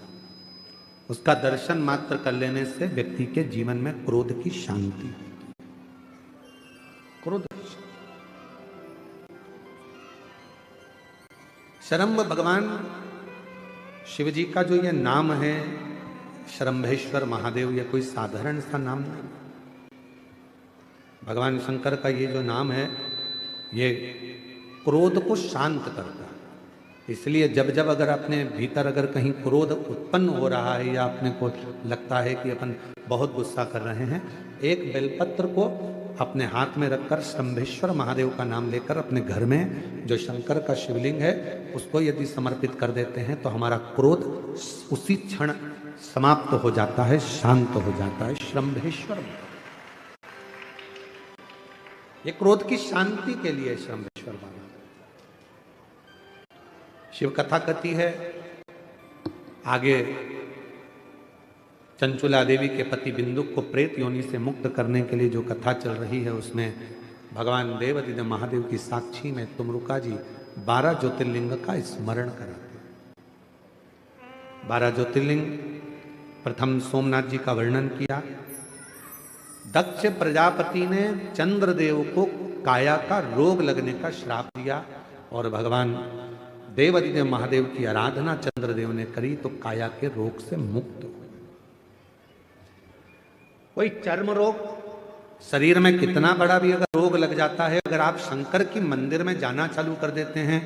उसका दर्शन मात्र कर लेने से व्यक्ति के जीवन में क्रोध की शांति, क्रोध। शरम्भ भगवान शिव जी का जो ये नाम है शरम्भेश्वर महादेव, ये कोई साधारण सा नाम नहीं। भगवान शंकर का ये जो नाम है ये क्रोध को शांत करता है। इसलिए जब जब अगर अपने भीतर अगर कहीं क्रोध उत्पन्न हो रहा है या अपने को लगता है कि अपन बहुत गुस्सा कर रहे हैं, एक बेलपत्र को अपने हाथ में रखकर शंभेश्वर महादेव का नाम लेकर अपने घर में जो शंकर का शिवलिंग है उसको यदि समर्पित कर देते हैं तो हमारा क्रोध उसी क्षण समाप्त हो जाता है, शांत हो जाता है। शंभेश्वर, ये क्रोध की शांति के लिए शंभेश्वर बाबा। शिव कथा कहती है आगे चंचुला देवी के पति बिंदुक को प्रेत योनि से मुक्त करने के लिए जो कथा चल रही है उसमें भगवान देवादिदेव महादेव की साक्षी में तुमरुका जी 12 ज्योतिर्लिंग का स्मरण कराते हैं। 12 ज्योतिर्लिंग, प्रथम सोमनाथ जी का वर्णन किया। दक्ष प्रजापति ने चंद्रदेव को काया का रोग लगने का श्राप दिया और भगवान देवादिदेव महादेव की आराधना चंद्रदेव ने करी तो काया के रोग से मुक्त हुए। कोई चर्म रोग, शरीर में कितना बड़ा भी अगर रोग लग जाता है, अगर आप शंकर की मंदिर में जाना चालू कर देते हैं,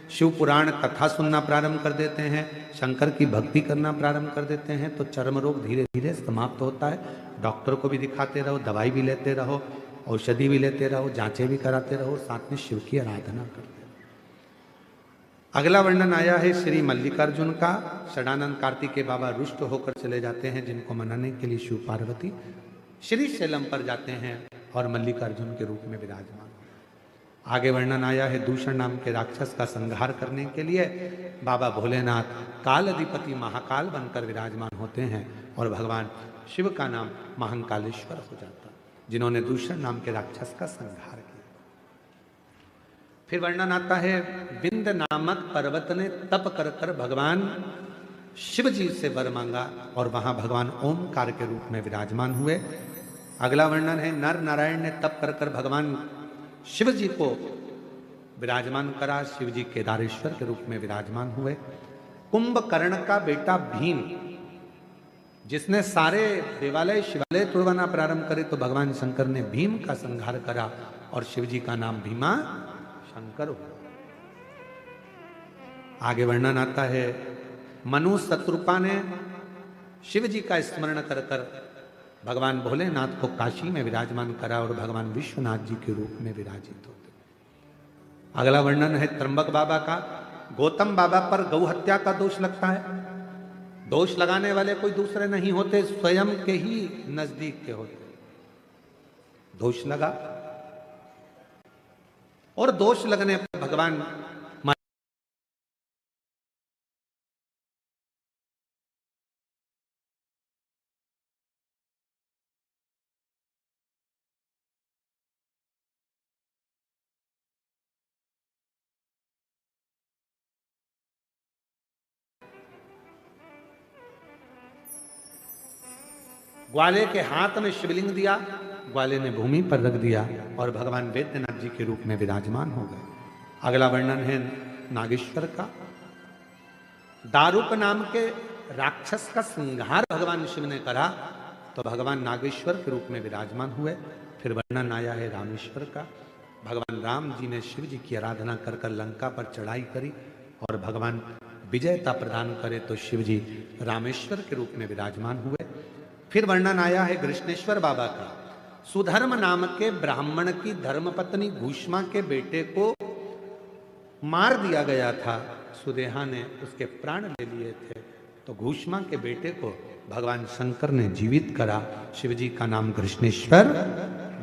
शिव पुराण कथा सुनना प्रारंभ कर देते हैं, शंकर की भक्ति करना प्रारंभ कर देते हैं, तो चर्म रोग धीरे धीरे समाप्त होता है। डॉक्टर को भी दिखाते रहो, दवाई भी लेते रहो, औषधि भी लेते रहो, जांचें भी कराते रहो, साथ में शिव की आराधना करते रहो। अगला वर्णन आया है श्री मल्लिकार्जुन का। षडानंद कार्तिकेय बाबा रुष्ट होकर चले जाते हैं, जिनको मनाने के लिए शिव पार्वती श्री शैलम पर जाते हैं और मल्लिकार्जुन के रूप में विराजमान। आगे वर्णन आया है दूषण नाम के राक्षस का संहार करने के लिए बाबा भोलेनाथ काल अधिपति महाकाल बनकर विराजमान होते हैं और भगवान शिव का नाम महाकालेश्वर हो जाता, जिन्होंने दूषण नाम के राक्षस का संहार किया। फिर वर्णन आता है विंध्य नामक पर्वत ने तप कर कर भगवान शिव जी से वर मांगा और वहां भगवान ओमकार के रूप में विराजमान हुए। अगला वर्णन है नर नारायण ने तप कर कर भगवान शिव जी को विराजमान करा, शिव जी केदारेश्वर के रूप में विराजमान हुए। कुंभकर्ण का बेटा भीम, जिसने सारे देवालय शिवालय तोड़वाना प्रारंभ करे, तो भगवान शंकर ने भीम का संहार करा और शिव जी का नाम भीमा शंकर हुआ। आगे वर्णन आता है मनु शत्रुपा ने शिव जी का स्मरण कर कर भगवान भोलेनाथ को काशी में विराजमान करा और भगवान विश्वनाथ जी के रूप में विराजित होते। अगला वर्णन है त्र्यंबक बाबा का। गौतम बाबा पर गौ हत्या का दोष लगता है। दोष लगाने वाले कोई दूसरे नहीं होते, स्वयं के ही नजदीक के होते। दोष लगा और दोष लगने पर भगवान ग्वाले के हाथ में शिवलिंग दिया, ग्वाले ने भूमि पर रख दिया और भगवान वैद्यनाथ जी के रूप में विराजमान हो गए। अगला वर्णन है नागेश्वर का। दारुक नाम के राक्षस का संहार भगवान शिव ने करा तो भगवान नागेश्वर के रूप में विराजमान हुए। फिर वर्णन आया है रामेश्वर का। भगवान राम जी ने शिव जी की आराधना कर कर लंका पर चढ़ाई करी और भगवान विजयता प्रदान करे तो शिव जी रामेश्वर के रूप में विराजमान हुए। फिर वर्णन आया है कृष्णेश्वर बाबा का। सुधर्म नाम के ब्राह्मण की धर्मपत्नी घूष्मा के बेटे को मार दिया गया था, सुदेहा ने उसके प्राण ले लिए थे, तो घूष्मा के बेटे को भगवान शंकर ने जीवित करा। शिवजी का नाम कृष्णेश्वर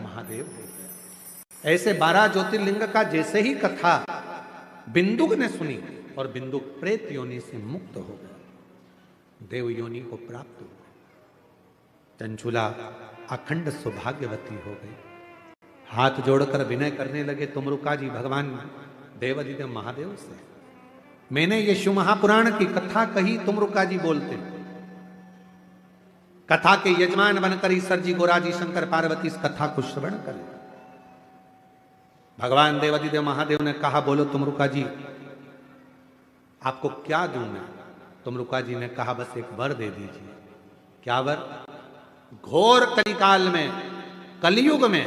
महादेव है। ऐसे 12 ज्योतिर्लिंग का जैसे ही कथा बिंदुक ने सुनी और बिंदुक प्रेत योनि से मुक्त हो गया, देव योनि को प्राप्त हुआ। चंचुला अखंड सौभाग्यवती हो गई। हाथ जोड़कर विनय करने लगे तुमरुका जी भगवान देवादिदेव महादेव से, मैंने ये शिव महापुराण की कथा कही, तुमरुका जी बोलते। कथा के यजमान बनकर ईश्वर जी गोरा जी शंकर पार्वती इस कथा को श्रवण करें। भगवान देवादिदेव महादेव ने कहा बोलो तुमरुका जी आपको क्या दूं मैं। तुमरुका जी ने कहा बस एक वर दे दीजिए। क्या वर? घोर कलिकाल में, कलयुग में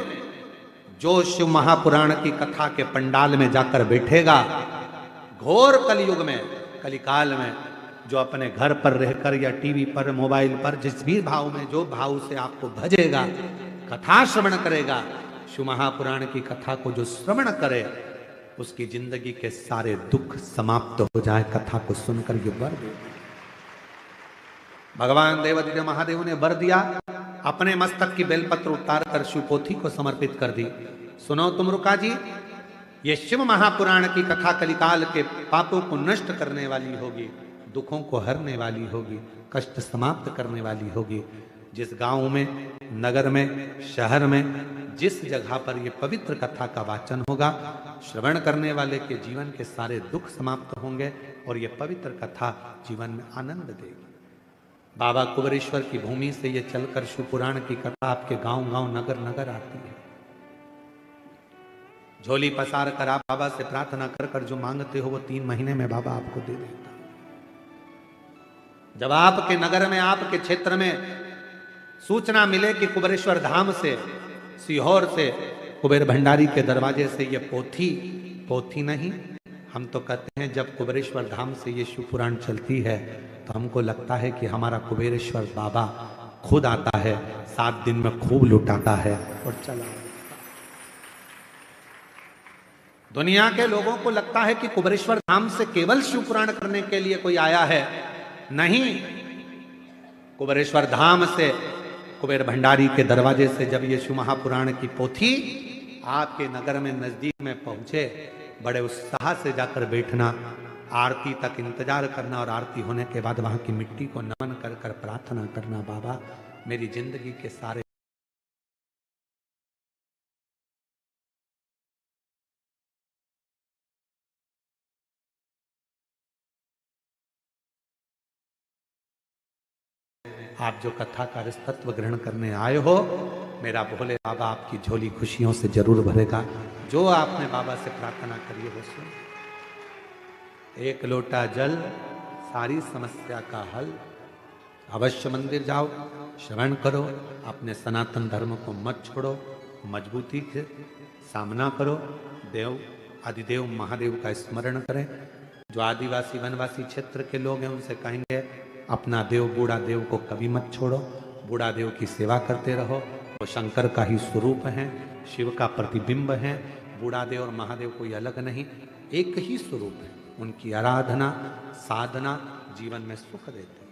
जो शिव महापुराण की कथा के पंडाल में जाकर बैठेगा, घोर कलयुग में, कलिकाल में, जो अपने घर पर रहकर या टीवी पर, मोबाइल पर, जिस भी भाव में, जो भाव से आपको भजेगा, कथा श्रवण करेगा, शिव महापुराण की कथा को जो श्रवण करे, उसकी जिंदगी के सारे दुख समाप्त हो जाए। कथा को सुनकर ये वर दे। भगवान देवादिदेव महादेव ने वर दिया, अपने मस्तक की बेलपत्र उतार कर शिवपोथी को समर्पित कर दी। सुनो तुमरुका जी, ये शिव महापुराण की कथा कलिकाल के पापों को नष्ट करने वाली होगी, दुखों को हरने वाली होगी, कष्ट समाप्त करने वाली होगी। जिस गांव में, नगर में, शहर में, जिस जगह पर ये पवित्र कथा का वाचन होगा, श्रवण करने वाले के जीवन के सारे दुख समाप्त होंगे और ये पवित्र कथा जीवन में आनंद देगी। बाबा कुबेरेश्वर की भूमि से ये चलकर शिवपुराण की कथा आपके गांव गांव, नगर नगर आती है। झोली पसार कर आप बाबा से प्रार्थना कर कर जो मांगते हो वो 3 महीने में बाबा आपको दे देता। जब आपके नगर में, आपके क्षेत्र में सूचना मिले कि कुबेरेश्वर धाम से, सीहोर से, कुबेर भंडारी के दरवाजे से ये पोथी नहीं, हम तो कहते हैं जब कुबेरेश्वर धाम से ये शिवपुराण चलती है तो हमको लगता है कि हमारा कुबेरेश्वर बाबा खुद आता है, 7 दिन में खूब लुटाता है और चला। दुनिया के लोगों को लगता है कि कुबेरेश्वर धाम से केवल शिवपुराण करने के लिए कोई आया है। नहीं, कुबेरेश्वर धाम से, कुबेर भंडारी के दरवाजे से जब ये शिव महापुराण की पोथी आपके नगर में नजदीक में पहुंचे, बड़े उत्साह से जाकर बैठना, आरती तक इंतजार करना और आरती होने के बाद वहां की मिट्टी को नमन कर कर प्रार्थना करना, बाबा मेरी जिंदगी के सारे आप जो कथा का तत्व ग्रहण करने आए हो, मेरा भोले बाबा आपकी झोली खुशियों से जरूर भरेगा। जो आपने बाबा से प्रार्थना करी हो सुन। 1 लोटा जल, सारी समस्या का हल। अवश्य मंदिर जाओ, श्रवण करो, अपने सनातन धर्म को मत छोड़ो, मजबूती से सामना करो, देव आदिदेव महादेव का स्मरण करें। जो आदिवासी वनवासी क्षेत्र के लोग हैं उनसे कहेंगे अपना देव बूढ़ा देव को कभी मत छोड़ो, बूढ़ा देव की सेवा करते रहो। वो शंकर का ही स्वरूप है, शिव का प्रतिबिंब है। बूढ़ा देव और महादेव कोई अलग नहीं, एक ही स्वरूप है। उनकी आराधना, साधना जीवन में सुख देते हैं।